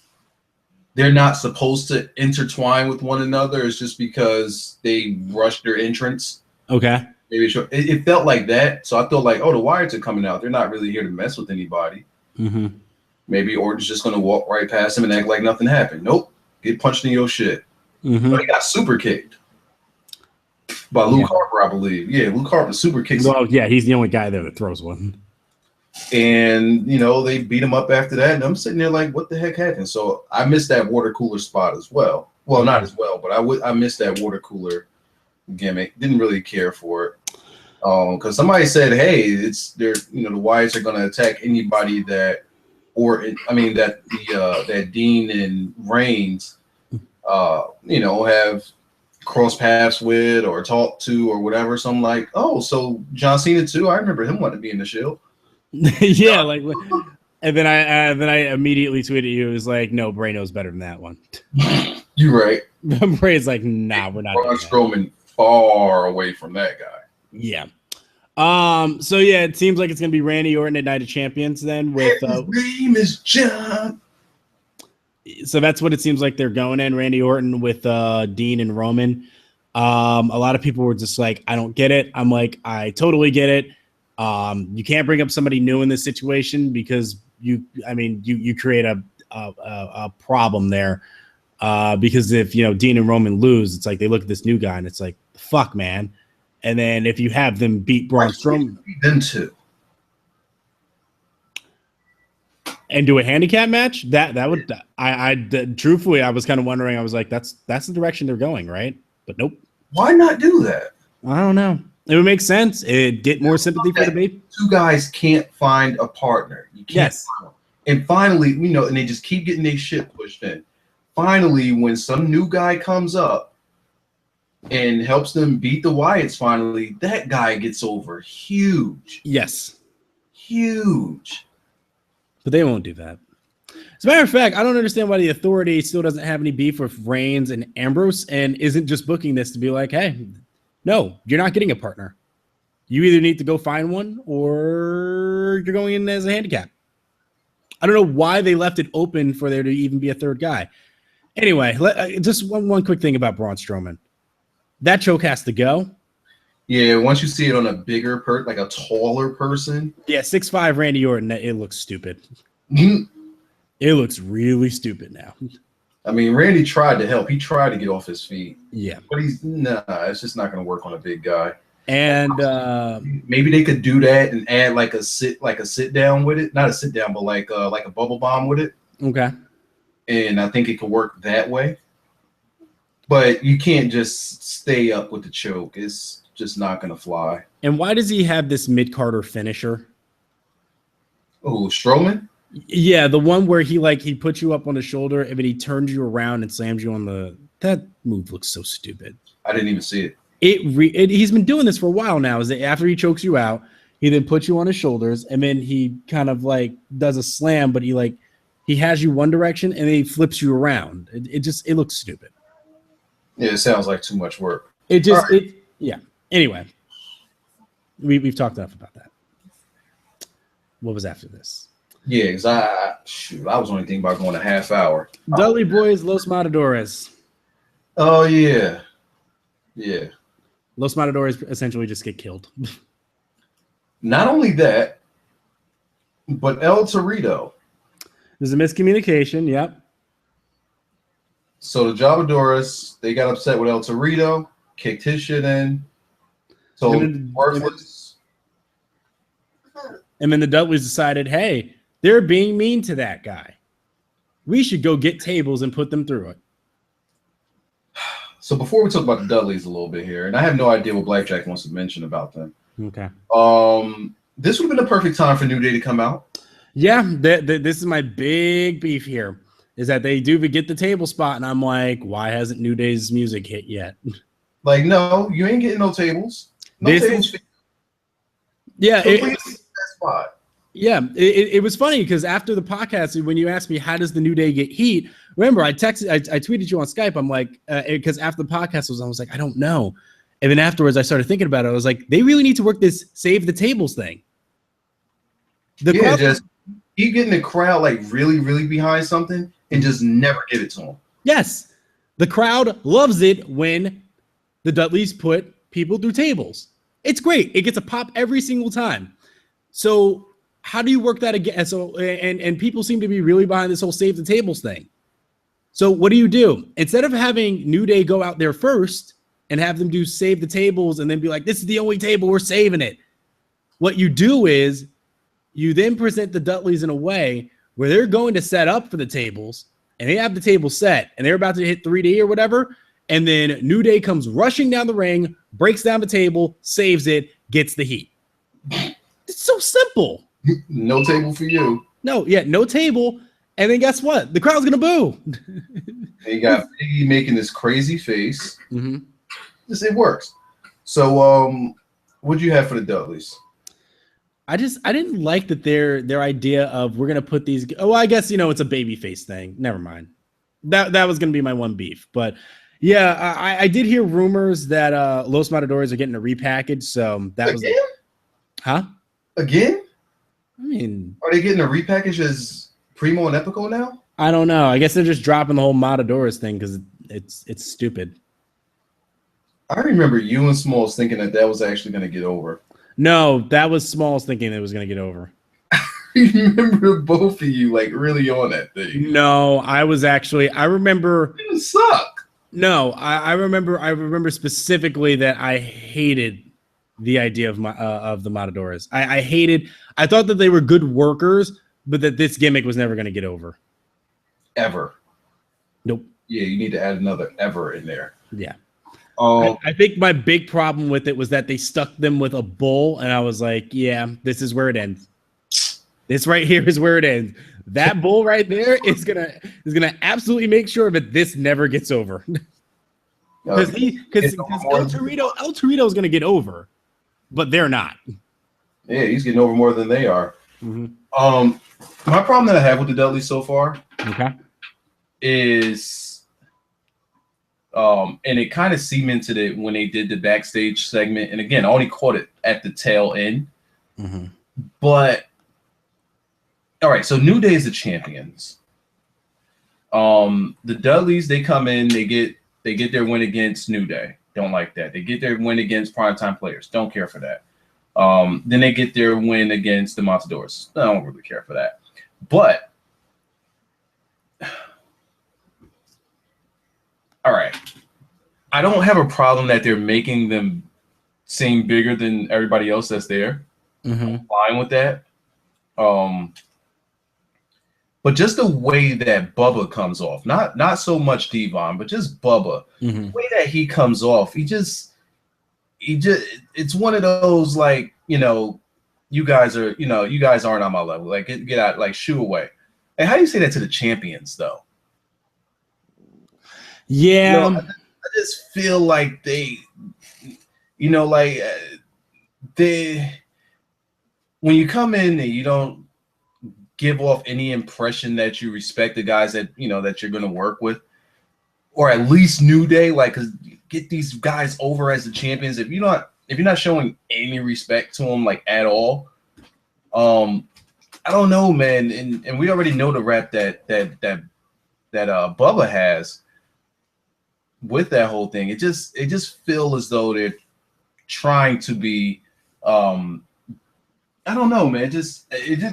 they're not supposed to intertwine with one another. It's just because they rushed their entrance. Okay. Maybe it felt like that. So I thought like, oh, the Wyatts are coming out. They're not really here to mess with anybody. Mm-hmm. Maybe Orton's just going to walk right past him and act like nothing happened. Nope. Get punched in your shit. Mm-hmm. But he got super kicked by Luke Harper, I believe. Yeah, Luke Harper super kicks. Well, yeah, he's the only guy there that throws one. And, you know, they beat him up after that. And I'm sitting there like, what the heck happened? So I missed that water cooler spot as well. Well, not as well, but I missed that water cooler gimmick. Didn't really care for it. Because somebody said, hey, the Wyatts are going to attack anybody that Dean and Reigns, have crossed paths with or talked to or whatever. So I'm like, oh, so John Cena too. I remember him wanting to be in the Shield. Yeah, like, and then I immediately tweeted you. It was like, no, Bray knows better than that one. You're right. Bray's like, nah, we're not. Braun Strowman far away from that guy. Yeah. So yeah, it seems like it's gonna be Randy Orton at Night of Champions then with his name is John. So that's what it seems like they're going in. Randy Orton with Dean and Roman. A lot of people were just like, I don't get it. I'm like, I totally get it. You can't bring up somebody new in this situation because you create a problem there. Because if Dean and Roman lose, it's like they look at this new guy and it's like, fuck, man. And then if you have them beat Braun Strowman, them too, and do a handicap match, that would truthfully, I was kind of wondering. I was like, that's the direction they're going, right? But nope. Why not do that? I don't know. It would make sense. It'd get more sympathy for the baby. Two guys can't find a partner. You can't. Yes. Find one. And finally, and they just keep getting their shit pushed in. Finally, when some new guy comes up and helps them beat the Wyatts, finally, that guy gets over huge. Yes. Huge. But they won't do that. As a matter of fact, I don't understand why the Authority still doesn't have any beef with Reigns and Ambrose and isn't just booking this to be like, hey, no, you're not getting a partner. You either need to go find one or you're going in as a handicap. I don't know why they left it open for there to even be a third guy. Anyway, just one quick thing about Braun Strowman. That choke has to go. Yeah, once you see it on a bigger like a taller person. Yeah, 6'5" Randy Orton, it looks stupid. It looks really stupid now. I mean, Randy tried to help. He tried to get off his feet. Yeah. But it's just not going to work on a big guy. And maybe they could do that and add like a sit down with it. Not a sit down, but like a bubble bomb with it. Okay. And I think it could work that way. But you can't just stay up with the choke. It's just not going to fly. And why does he have this mid-Carter finisher? Oh, Strowman? Yeah, the one where he puts you up on the shoulder and then he turns you around and slams you on the. That move looks so stupid. I didn't even see it. He's been doing this for a while now. Is that after he chokes you out, he then puts you on his shoulders and then he kind of does a slam, but he has you one direction and then he flips you around. It looks stupid. Yeah, it sounds like too much work. Yeah. Anyway, we've talked enough about that. What was after this? Yeah, because I was only thinking about going a half hour. Dudley Boyz, Los Matadores. Oh yeah. Yeah. Los Matadores essentially just get killed. Not only that, but El Torito. There's a miscommunication. Yep. So the Jabadores, they got upset with El Torito, kicked his shit in, told him worthless. And then the Dudleys decided, hey, they're being mean to that guy. We should go get tables and put them through it. So before we talk about the Dudleys a little bit here, and I have no idea what Blackjack wants to mention about them. Okay. This would have been the perfect time for New Day to come out. Yeah, this is my big beef here, is that they do get the table spot, and I'm like, why hasn't New Day's music hit yet? Like, no, you ain't getting no tables. No tables. Yeah, that spot. Yeah, it was funny because after the podcast, when you asked me how does the New Day get heat, remember I tweeted you on Skype. I'm like, because after the podcast I was like, I don't know. And then afterwards I started thinking about it. I was like, they really need to work this save the tables thing. Just keep getting the crowd really, really behind something and just never give it to them. Yes, the crowd loves it when the Dudleys put people through tables. It's great. It gets a pop every single time. So how do you work that again? So and people seem to be really behind this whole save the tables thing. So what do? Instead of having New Day go out there first and have them do save the tables and then be like, this is the only table, we're saving it. What you do is you then present the Dudleys in a way where they're going to set up for the tables and they have the table set and they're about to hit 3D or whatever. And then New Day comes rushing down the ring, breaks down the table, saves it, gets the heat. It's so simple. No table for you. No table. And then guess what? The crowd's gonna boo. You got Biggie making this crazy face. Mm-hmm. It works. So, what'd you have for the Dudleys? I didn't like that their idea of we're gonna put these. Oh, I guess it's a babyface thing. Never mind. That was gonna be my one beef. But yeah, I did hear rumors that Los Matadores are getting a repackage. So that was again. I mean, are they getting a repackage as Primo and Epico now? I don't know. I guess they're just dropping the whole Matadores thing because it's stupid. I remember you and Smalls thinking that was actually going to get over. No, that was Smalls thinking it was going to get over. remember both of you like really on that thing. No, I remember. It didn't suck. No, I remember specifically that I hated the idea of the Matadores. I thought that they were good workers, but that this gimmick was never going to get over. Ever. Nope. Yeah, you need to add another ever in there. Yeah. I think my big problem with it was that they stuck them with a bull, and I was like, yeah, this is where it ends. This right here is where it ends. That bull right there is gonna absolutely make sure that this never gets over. Because El Torito is gonna get over, but they're not. Yeah, he's getting over more than they are. Mm-hmm. My problem that I have with the Dudleys so far, is, and it kind of cemented it when they did the backstage segment. And again, I only caught it at the tail end, but. All right, so New Day is the champions. The Dudleys, they come in, they get their win against New Day. Don't like that. They get their win against primetime players. Don't care for that. Then they get their win against the Matadors. I don't really care for that. But all right, I don't have a problem that they're making them seem bigger than everybody else that's there. I'm fine with that. But just the way that Bubba comes off, not so much Devon, but just Bubba, the way that he comes off, he just it's one of those like, you guys aren't on my level. Like get out, like shoo away. And how do you say that to the champions though? Yeah, I just feel like they, when you come in and you don't give off any impression that you respect the guys that that you're going to work with, or at least New Day, like, 'cause get these guys over as the champions. If you're not showing any respect to them like at all, I don't know, man. And we already know the rap that Bubba has with that whole thing. It just feels as though they're trying to be. I don't know, man.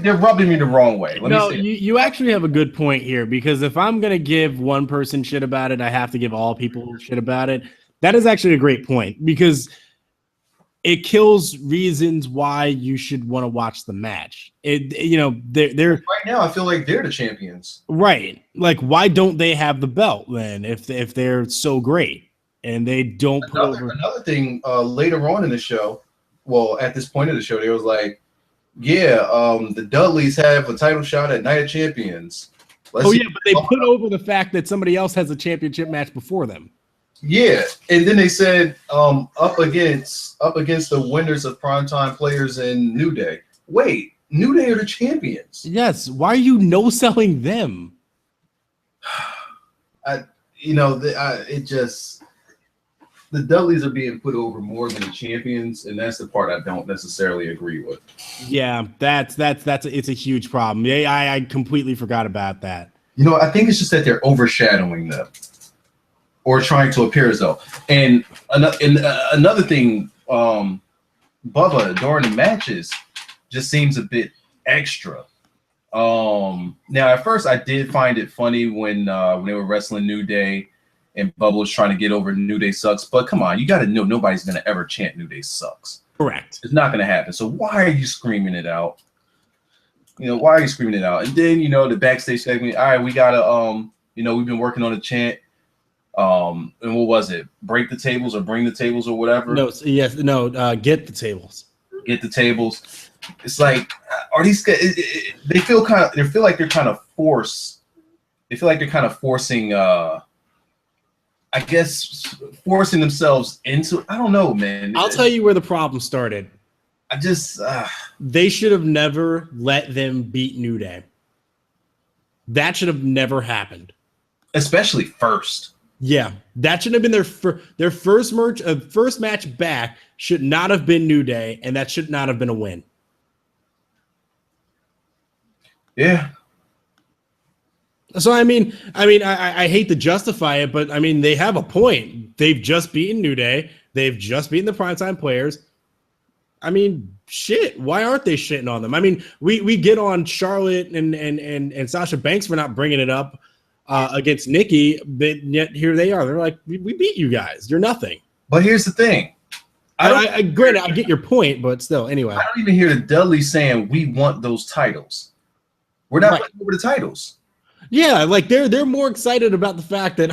They're rubbing me the wrong way. You actually have a good point here, because if I'm going to give one person shit about it, I have to give all people shit about it. That is actually a great point, because it kills reasons why you should want to watch the match. They're right now, I feel like they're the champions. Right. Like, why don't they have the belt then if they're so great and they don't put over? Another thing, later on in the show, well, at this point of the show, they was like, the Dudleys have a title shot at Night of Champions. But they put over the fact that somebody else has a championship match before them. Yeah, and then they said up against the winners of primetime players in New Day. Wait, New Day are the champions. Yes. Why are you no-selling them? The Dudleys are being put over more than the champions, and that's the part I don't necessarily agree with. Yeah, it's a huge problem. Yeah, I completely forgot about that. I think it's just that they're overshadowing them, or trying to appear as though. And another thing, Bubba during the matches just seems a bit extra. Now at first I did find it funny when they were wrestling New Day. And Bubba was trying to get over New Day sucks. But come on, you got to know nobody's going to ever chant New Day sucks. Correct. It's not going to happen. So why are you screaming it out? Why are you screaming it out? And then, the backstage segment, all right, we got to, we've been working on a chant. And what was it? Break the tables or bring the tables or whatever? Get the tables. Get the tables. It's like, are these guys, they feel like they're kind of forced. They feel like they're kind of forcing, I guess, forcing themselves into, I don't know, man. I'll tell you where the problem started. They should have never let them beat New Day. That should have never happened. Especially first. Yeah, that should have been their first match back. Should not have been New Day, and that should not have been a win. Yeah. So I hate to justify it, but they have a point. They've just beaten New Day. They've just beaten the primetime players. I mean, shit. Why aren't they shitting on them? I mean, we get on Charlotte and Sasha Banks for not bringing it up against Nikki, but yet here they are. They're like, we beat you guys. You're nothing. But here's the thing. Granted, I get your point, but still, anyway. I don't even hear the Dudley saying we want those titles. We're not fighting over the titles. Yeah, like they're more excited about the fact that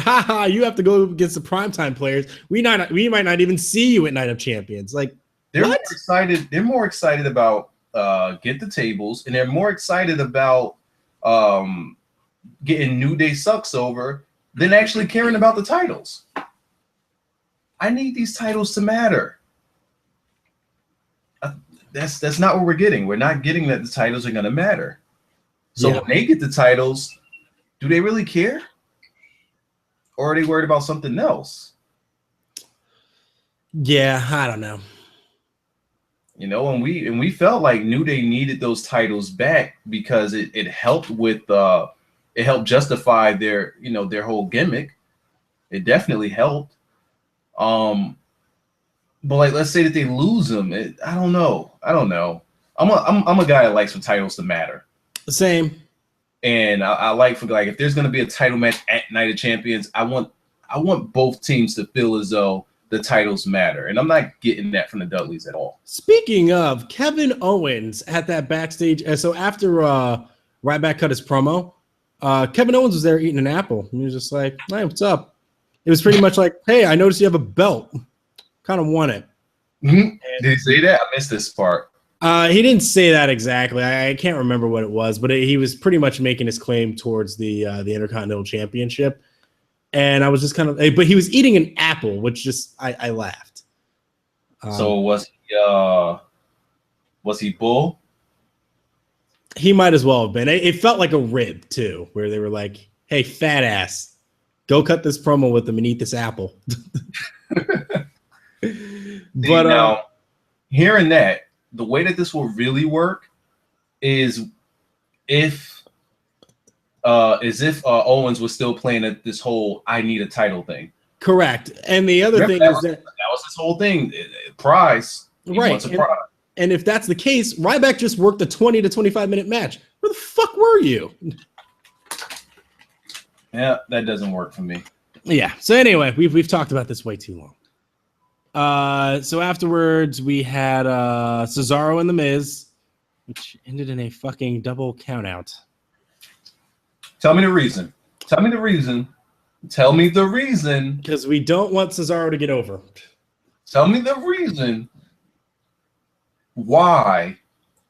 you have to go against the primetime players. We might not even see you at Night of Champions. Like they're more excited. They're more excited about get the tables, and they're more excited about getting New Day sucks over than actually caring about the titles. I need these titles to matter. That's not what we're getting. We're not getting that the titles are going to matter. So when they get the titles, do they really care? Or are they worried about something else? Yeah, I don't know. You know, and we felt like New Day needed those titles back because it helped with it helped justify their whole gimmick. It definitely helped. But like, let's say that they lose them. I don't know. I'm a guy that likes for titles to matter. Same. And I like for if there's gonna be a title match at Night of Champions, I want both teams to feel as though the titles matter, and I'm not getting that from the Dudleys at all. Speaking of Kevin Owens at that backstage, so after Ryback cut his promo, Kevin Owens was there eating an apple. And he was just like, "Hey, what's up?" It was pretty much like, "Hey, I noticed you have a belt. Kind of want it." Mm-hmm. Did he say that? I missed this part. He didn't say that exactly. I can't remember what it was, but he was pretty much making his claim towards the Intercontinental Championship. And I was just kind of, but he was eating an apple, which just I laughed. So was he bull? He might as well have been. It felt like a rib too, where they were like, "Hey, fat ass, go cut this promo with him and eat this apple." But now, hearing that, the way that this will really work is if Owens was still playing at this whole "I need a title" thing. Correct. And the other thing is that was his whole thing. Prize. Right. And if that's the case, Ryback just worked a 20 to 25 minute match. Where the fuck were you? Yeah, that doesn't work for me. Yeah. So anyway, we've talked about this way too long. So afterwards we had Cesaro and The Miz, which ended in a fucking double count out. Tell me the reason. Tell me the reason. Because we don't want Cesaro to get over. Tell me the reason why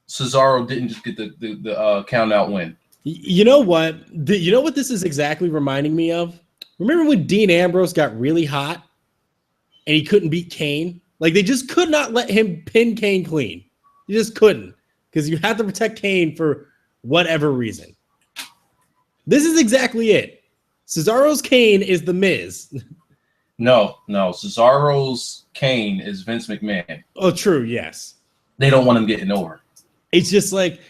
Cesaro didn't just get the count out win. You know what? You know what this is exactly reminding me of? Remember when Dean Ambrose got really hot and he couldn't beat Kane? Like, they just could not let him pin Kane clean. You just couldn't, because you had to protect Kane for whatever reason. This is exactly it. Cesaro's Kane is The Miz. No. Cesaro's Kane is Vince McMahon. Oh, true. Yes. They don't want him getting over. It's just like,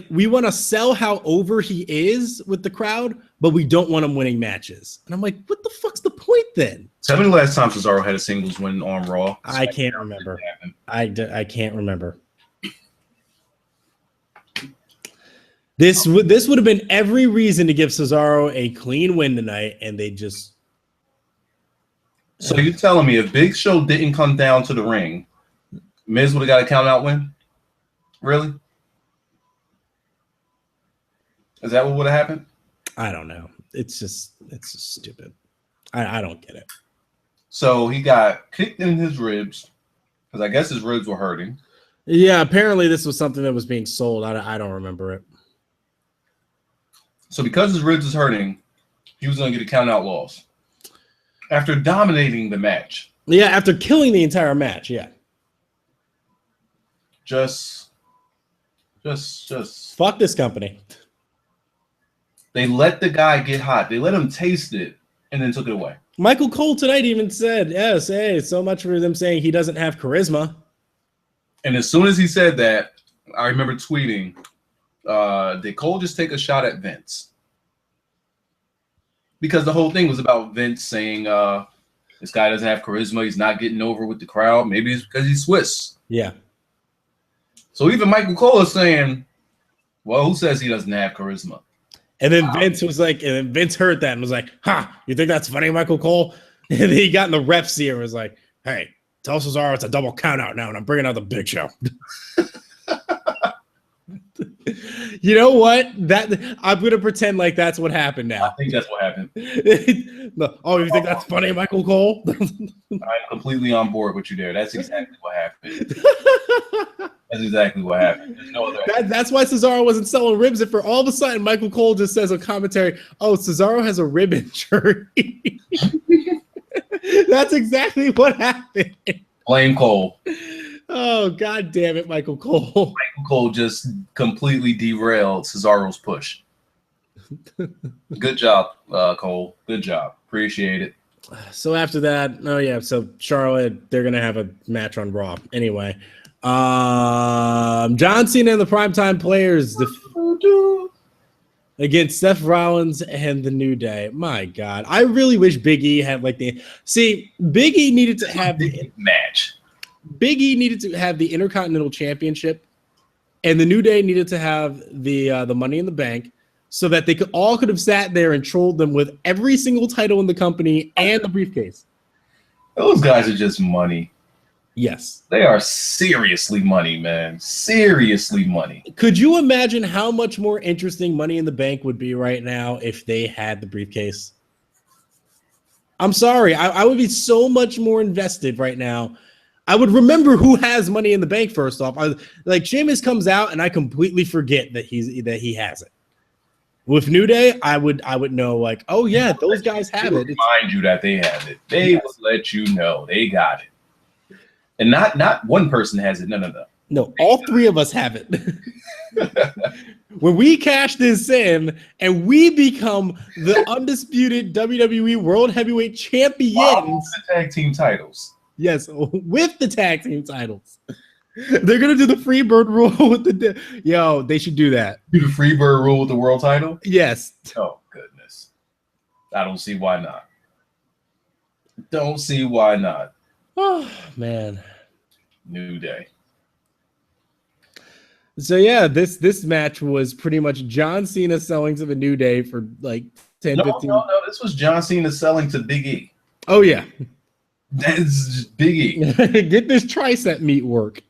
we want to sell how over he is with the crowd, but we don't want him winning matches. And I'm like, what the fuck's the point then? Tell me the last time Cesaro had a singles win on Raw. I can't remember. I can't remember. This would have been every reason to give Cesaro a clean win tonight, and they just. So you're telling me if Big Show didn't come down to the ring, Miz would have got a count out win? Really? Is that what would have happened? I don't know. It's just stupid. I don't get it. So he got kicked in his ribs because I guess his ribs were hurting. Yeah, apparently this was something that was being sold. I don't remember it. So because his ribs is hurting, he was going to get a count out loss after dominating the match. Yeah, after killing the entire match. Yeah. Just fuck this company. They let the guy get hot. They let him taste it and then took it away. Michael Cole tonight even said, yes, hey, so much for them saying he doesn't have charisma. And as soon as he said that, I remember tweeting, did Cole just take a shot at Vince? Because the whole thing was about Vince saying this guy doesn't have charisma. He's not getting over with the crowd. Maybe it's because he's Swiss. Yeah. So even Michael Cole is saying, well, who says he doesn't have charisma? And then Vince was like, and then Vince heard that and was like, you think that's funny, Michael Cole? And then he got in the ref seat and was like, hey, tell Cesaro it's a double count out now, and I'm bringing out the Big Show. You know what? I'm gonna pretend like that's what happened now. I think that's what happened. Oh, you think that's funny, Michael Cole? I'm completely on board with you there. That's exactly what happened. That's exactly what happened. There's no other. That's why Cesaro wasn't selling ribs. And for all of a sudden, Michael Cole just says on commentary, "Oh, Cesaro has a rib injury." That's exactly what happened. Blame Cole. Oh, God damn it, Michael Cole. Michael Cole just completely derailed Cesaro's push. Good job, Cole. Good job. Appreciate it. So after that, so Charlotte, they're going to have a match on Raw. Anyway, John Cena and the Primetime Players against Seth Rollins and the New Day. My God. I really wish Big E had Big E needed to have the match. Big E needed to have the Intercontinental Championship, and the New Day needed to have the Money in the Bank, so that they could have sat there and trolled them with every single title in the company and the briefcase. Those guys are just money. Yes. They are seriously money, man. Seriously money. Could you imagine how much more interesting Money in the Bank would be right now if they had the briefcase? I'm sorry. I would be so much more invested right now. I would remember who has Money in the Bank first off. Sheamus comes out and I completely forget that he has it. With New Day, I would know oh yeah, those guys have it. Remind you that they have it. They will let you know they got it. And not one person has it. No, all three of us have it. When we cash this in and we become the undisputed WWE World Heavyweight Champions, the tag team titles. Yes, with the tag team titles. They're gonna do the Freebird rule with they should do that. Do the Freebird rule with the world title? Yes. Oh goodness. I don't see why not. Don't see why not. Oh man. New Day. So yeah, this match was pretty much John Cena selling to the New Day for 10, 15. No. This was John Cena selling to Big E. Oh yeah. That's just Big E. Get this tricep meat work.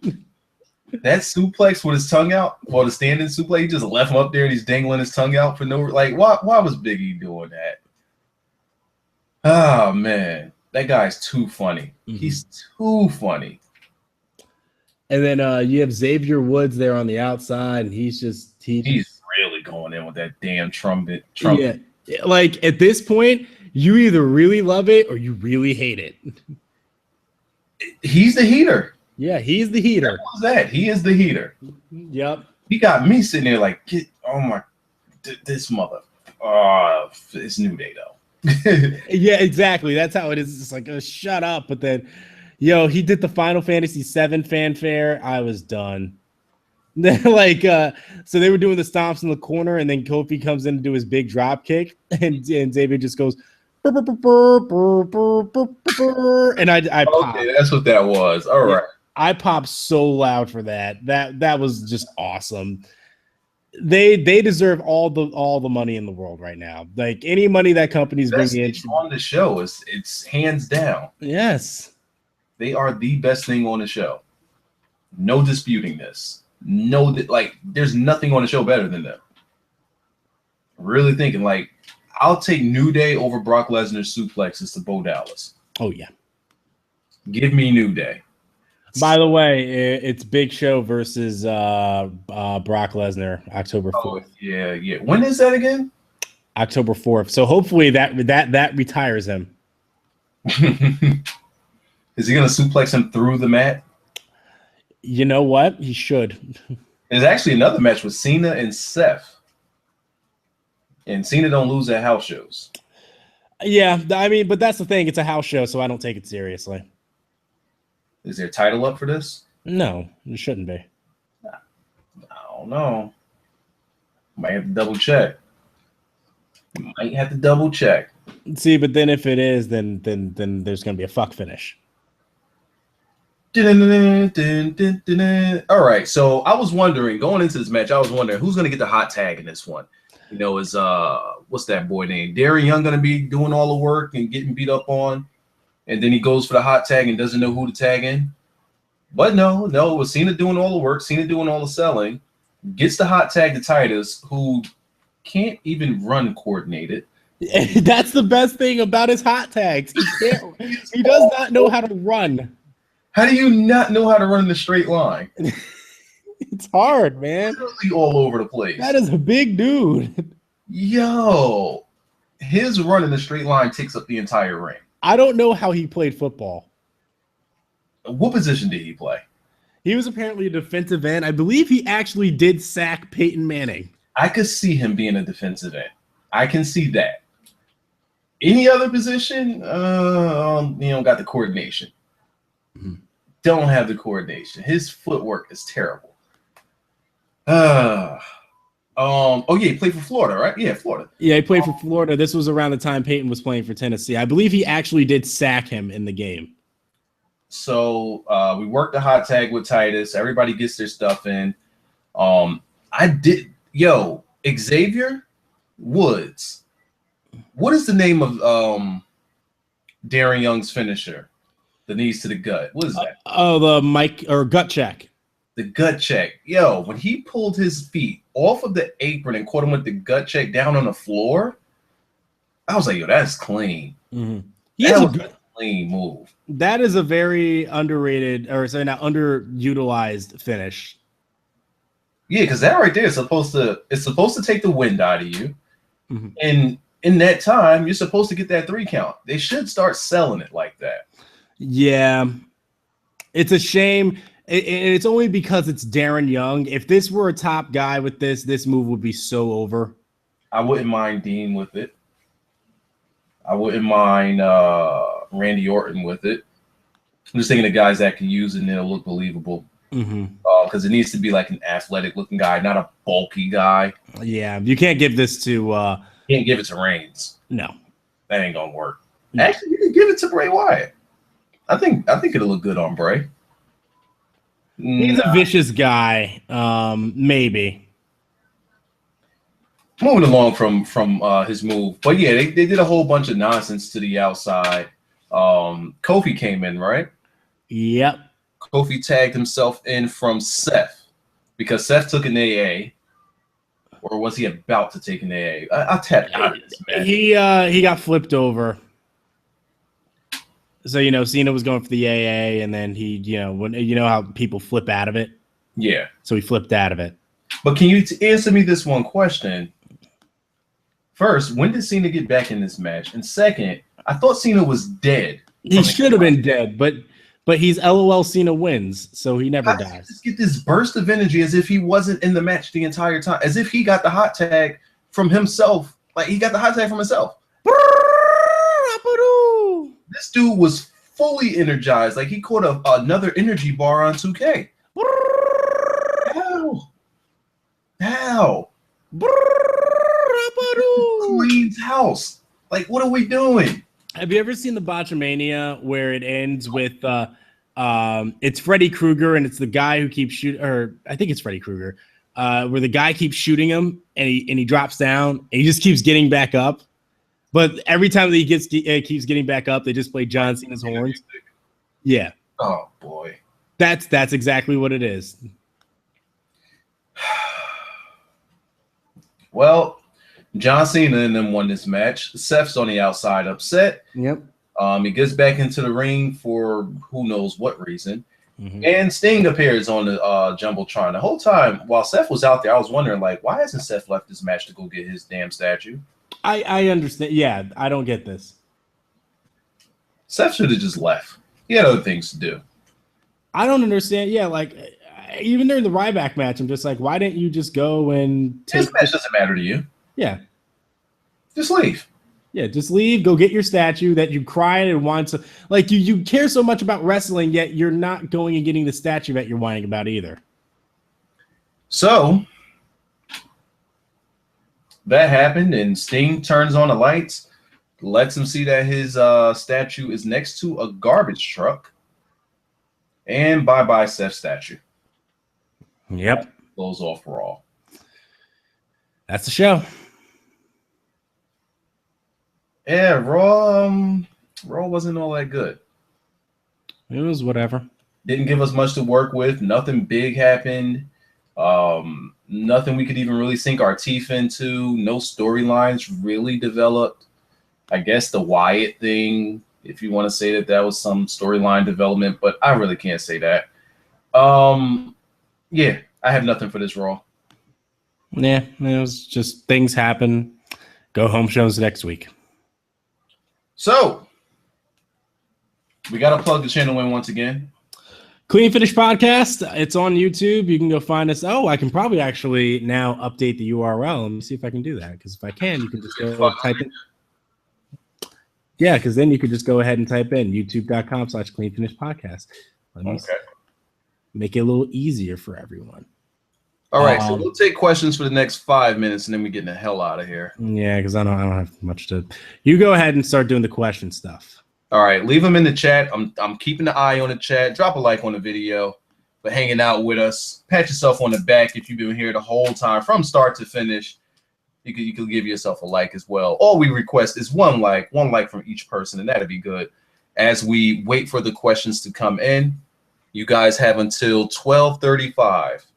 That suplex with his tongue out, or the standing suplex, he just left him up there and he's dangling his tongue out for no why was Big E doing that? Oh man, that guy's too funny. Mm-hmm. He's too funny. And then you have Xavier Woods there on the outside, and he's really going in with that damn trumpet. Yeah, at this point, you either really love it or you really hate it. He's the heater. Yeah, he's the heater. What was that? He is the heater. Yep. He got me sitting there this mother. It's New Day though. Yeah, exactly. That's how it is. It's like, shut up. But then, he did the Final Fantasy VII fanfare. I was done. So they were doing the stomps in the corner, and then Kofi comes in to do his big drop kick, and Xavier just goes, burr, burr, burr, burr, burr, burr, burr, and I popped. Okay, that's what that was. All right. I popped so loud for that. That was just awesome. They deserve all the money in the world right now. Any money that company's bringing in on the show it's hands down. Yes. They are the best thing on the show. No disputing this. No, there's nothing on the show better than them. Really thinking I'll take New Day over Brock Lesnar's suplexes to Bo Dallas. Oh yeah. Give me New Day. By the way, it's Big Show versus Brock Lesnar, October 4th. Oh, yeah. When is that again? October 4th. So hopefully that retires him. Is he going to suplex him through the mat? You know what? He should. There's actually another match with Cena and Seth. And Cena don't lose at house shows. Yeah, I mean, but that's the thing. It's a house show, so I don't take it seriously. Is there a title up for this? No, it shouldn't be. I don't know. Might have to double check. Might have to double check. See, but then if it is, then there's going to be a fuck finish. All right, so I was wondering going into this match, I was wondering who's gonna get the hot tag in this one. You know, is what's that boy named? Darren Young gonna be doing all the work and getting beat up on, and then he goes for the hot tag and doesn't know who to tag in. But no, it was Cena doing all the work, Cena doing all the selling, gets the hot tag to Titus, who can't even run coordinated. That's the best thing about his hot tags. He does not know how to run. How do you not know how to run in a straight line? It's hard, man. Literally all over the place. That is a big dude. Yo, his run in the straight line takes up the entire ring. I don't know how he played football. What position did he play? He was apparently a defensive end. I believe he actually did sack Peyton Manning. I could see him being a defensive end. I can see that. Any other position, you don't got the coordination. Mm-hmm. Don't have the coordination. His footwork is terrible. Oh yeah, he played for Florida, right? Yeah, Florida. Yeah, he played for Florida. This was around the time Peyton was playing for Tennessee. I believe he actually did sack him in the game. So we worked the hot tag with Titus. Everybody gets their stuff in. Xavier Woods. What is the name of Darren Young's finisher? The knees to the gut. What is that? The gut check. The gut check. Yo, when he pulled his feet off of the apron and caught him with the gut check down on the floor, I was like, yo, that's clean. Mm-hmm. That was a clean move. That is a very underrated, or sorry, not underutilized finish. Yeah, because that right there is supposed to take the wind out of you. Mm-hmm. And in that time, you're supposed to get that 3 count. They should start selling it like that. Yeah. It's a shame. It's only because it's Darren Young. If this were a top guy with this move would be so over. I wouldn't mind Dean with it. I wouldn't mind Randy Orton with it. I'm just thinking of guys that can use it and it'll look believable. Because it needs to be like an athletic looking guy, not a bulky guy. Yeah, you can't give this to you can't give it to Reigns. No. That ain't gonna work. No. Actually, you can give it to Bray Wyatt. I think it'll look good on Bray. He's a vicious guy. Maybe. Moving along from his move. But yeah, they did a whole bunch of nonsense to the outside. Kofi came in, right? Yep. Kofi tagged himself in from Seth because Seth took an AA, or was he about to take an AA? I'll tap out of this, man. He got flipped over. So Cena was going for the AA, and then he how people flip out of it. Yeah. So he flipped out of it. But can you answer me this one question? First, when did Cena get back in this match? And second, I thought Cena was dead. He should have been dead, but he's LOL Cena wins, so he never dies. Just get this burst of energy as if he wasn't in the match the entire time, as if he got the hot tag from himself. Like he got the hot tag from himself. This dude was fully energized. Like he caught another energy bar on 2K. How? Cleans house. Like, what are we doing? Have you ever seen the Botchamania where it ends with it's Freddy Krueger and it's the guy who keeps shooting, or I think it's Freddy Krueger, where the guy keeps shooting him and he drops down and he just keeps getting back up. But every time that he keeps getting back up, they just play John Cena's horns. Yeah. Oh boy. That's exactly what it is. Well, John Cena and them won this match. Seth's on the outside upset. Yep. He gets back into the ring for who knows what reason. Mm-hmm. And Sting appears on the Jumbotron. The whole time while Seth was out there, I was wondering, like, why hasn't Seth left this match to go get his damn statue? I understand. Yeah, I don't get this. Seth should have just left. He had other things to do. I don't understand. Yeah, like even during the Ryback match, I'm just like, why didn't you just go and take this match doesn't matter to you. Yeah. Just leave. Yeah, just leave. Go get your statue that you cried and wanted to. Like you care so much about wrestling, yet you're not going and getting the statue that you're whining about either. So that happened, and Sting turns on the lights, lets him see that his statue is next to a garbage truck. And bye-bye Seth statue. Yep. Close off Raw. That's the show. Yeah, Raw wasn't all that good. It was whatever. Didn't give us much to work with. Nothing big happened. Nothing we could even really sink our teeth into. No storylines really developed. I guess the Wyatt thing, if you want to say that was some storyline development, but I really can't say that. Yeah, I have nothing for this Raw. Yeah, it was just things happen. Go home shows next week. So, we got to plug the channel in once again. Clean Finish Podcast. It's on YouTube. You can go find us. Oh, I can probably actually now update the URL. Let me see if I can do that. Because if I can, you can just go type in. Yeah, because then you could just go ahead and type in youtube.com/Clean Finish Podcast. Let me make it a little easier for everyone. All right, so we'll take questions for the next 5 minutes, and then we're getting the hell out of here. Yeah, because I don't have much to. You go ahead and start doing the question stuff. All right, leave them in the chat. I'm keeping the eye on the chat. Drop a like on the video for hanging out with us. Pat yourself on the back if you've been here the whole time from start to finish. You could give yourself a like as well. All we request is one like from each person, and that'd be good. As we wait for the questions to come in, you guys have until 12:35.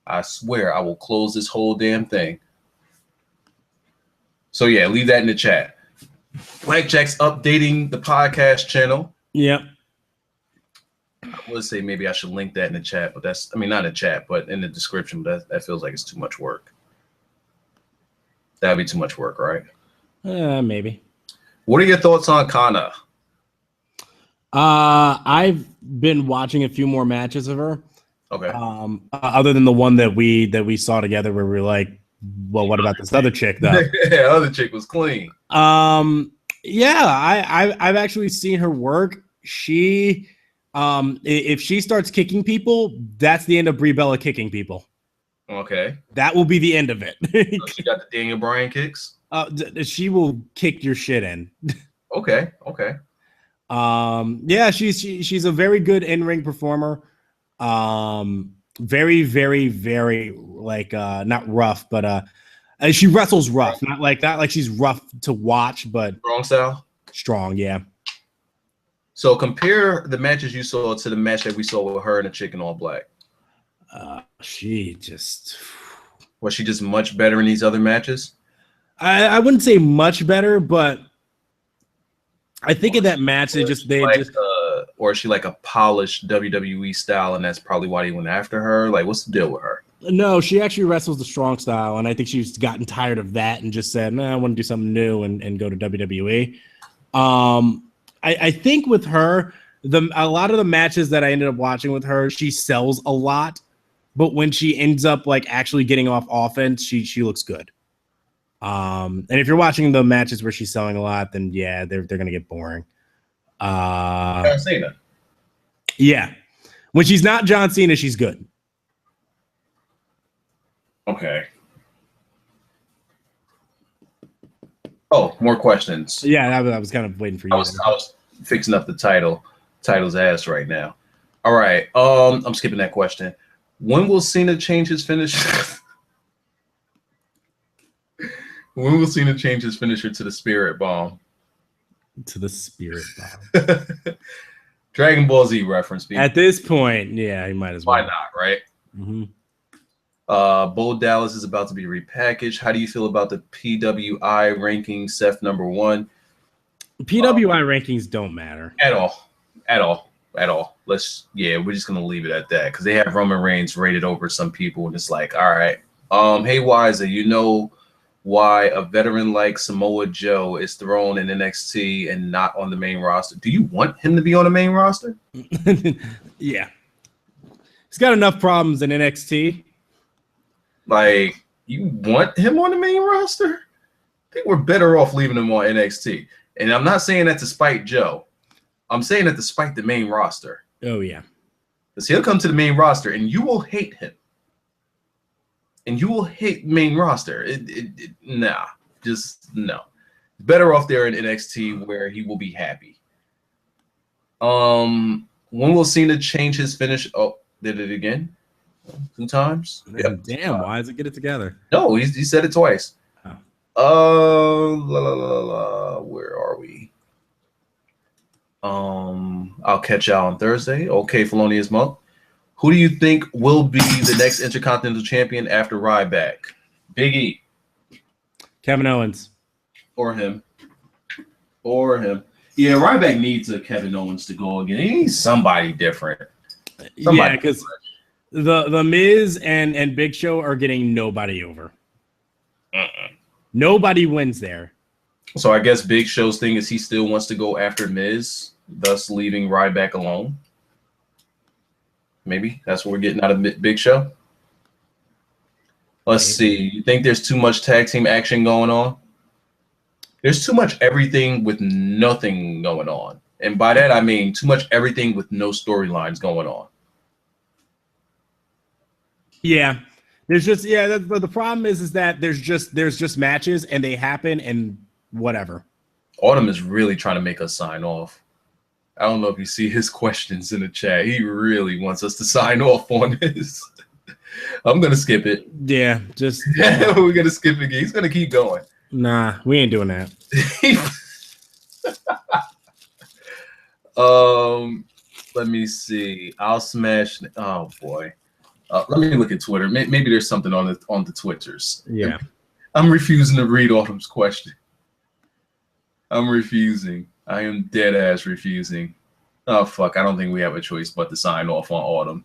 I swear I will close this whole damn thing. So yeah, leave that in the chat. Blackjack's updating the podcast channel. Yep. I would say maybe I should link that in the chat, but not in the chat, but in the description. But that feels like it's too much work. That'd be too much work, right? Maybe. What are your thoughts on Kana? I've been watching a few more matches of her. Okay. Other than the one that we saw together, where we were like, well, what about this other chick though? Yeah, other chick was clean. Yeah, I've actually seen her work. She, if she starts kicking people, that's the end of Brie Bella kicking people. Okay. That will be the end of it. So she got the Daniel Bryan kicks? She will kick your shit in. Okay. Yeah, she's a very good in-ring performer. Very, very, very like not rough, but she wrestles rough, not like she's rough to watch, but strong style. Strong, yeah. So compare the matches you saw to the match that we saw with her and the chick in all black. Was she just much better in these other matches? I wouldn't say much better, but I think in that match or is she like a polished WWE style, and that's probably why they went after her? Like, what's the deal with her? No, she actually wrestles the strong style, and I think she's gotten tired of that and just said, I want to do something new and go to WWE. I think with her, a lot of the matches that I ended up watching with her, she sells a lot, but when she ends up like actually getting off offense, she looks good. And if you're watching the matches where she's selling a lot, then yeah, they're gonna get boring. Cena. Yeah, when she's not John Cena, she's good. Okay. Oh, more questions. Yeah, I was kind of waiting for you. I was fixing up the title's ass right now. All right. I'm skipping that question. When will Cena change his finish? When will Cena change his finisher to the Spirit Bomb? To the Spirit Bomb. Dragon Ball Z reference. People. At this point, yeah, he might as well. Why not, right? Mm-hmm. Bo Dallas is about to be repackaged. How do you feel about the PWI ranking Seth #1? PWI rankings don't matter. At all. We're just gonna leave it at that because they have Roman Reigns rated over some people, and it's like, all right. Hey Wiser, you know why a veteran like Samoa Joe is thrown in NXT and not on the main roster? Do you want him to be on the main roster? Yeah. He's got enough problems in NXT. Like, you want him on the main roster? I think we're better off leaving him on NXT. And I'm not saying that to spite Joe. I'm saying that to spite the main roster. Oh, yeah. Because he'll come to the main roster and you will hate him. And you will hate main roster. Nah. Just no. Better off there in NXT where he will be happy. When will Cena change his finish? Oh, did it again? 2 times? Yep. Damn, why does it get it together? No, he said it twice. Oh. Where are we? I'll catch y'all on Thursday. Okay, Felonious Monk. Who do you think will be the next Intercontinental Champion after Ryback? Big E. Kevin Owens. Or him. Yeah, Ryback needs a Kevin Owens to go again. He needs somebody different. Yeah, because the Miz and Big Show are getting nobody over. Nobody wins there. So I guess Big Show's thing is he still wants to go after Miz, thus leaving Ryback alone. Maybe that's what we're getting out of Big Show. Let's see. You think there's too much tag team action going on? There's too much everything with nothing going on. And by that, I mean too much everything with no storylines going on. Yeah. There's just, the problem is that there's just matches and they happen and whatever. Autumn is really trying to make us sign off. I don't know if you see his questions in the chat. He really wants us to sign off on this. I'm going to skip it. Yeah, just... we're going to skip it. He's going to keep going. Nah, we ain't doing that. Let me see. I'll smash... Oh, boy. Let me look at Twitter. Maybe there's something on the Twitters. Yeah. I'm refusing to read Autumn's question. I'm refusing. I am dead ass refusing. Oh, fuck. I don't think we have a choice but to sign off on Autumn.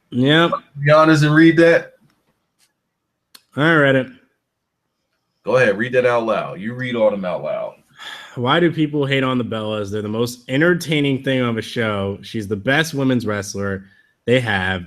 Yeah. Be honest and read that. I read it. Go ahead. Read that out loud. You read Autumn out loud. Why do people hate on the Bellas? They're the most entertaining thing of a show. She's the best women's wrestler they have.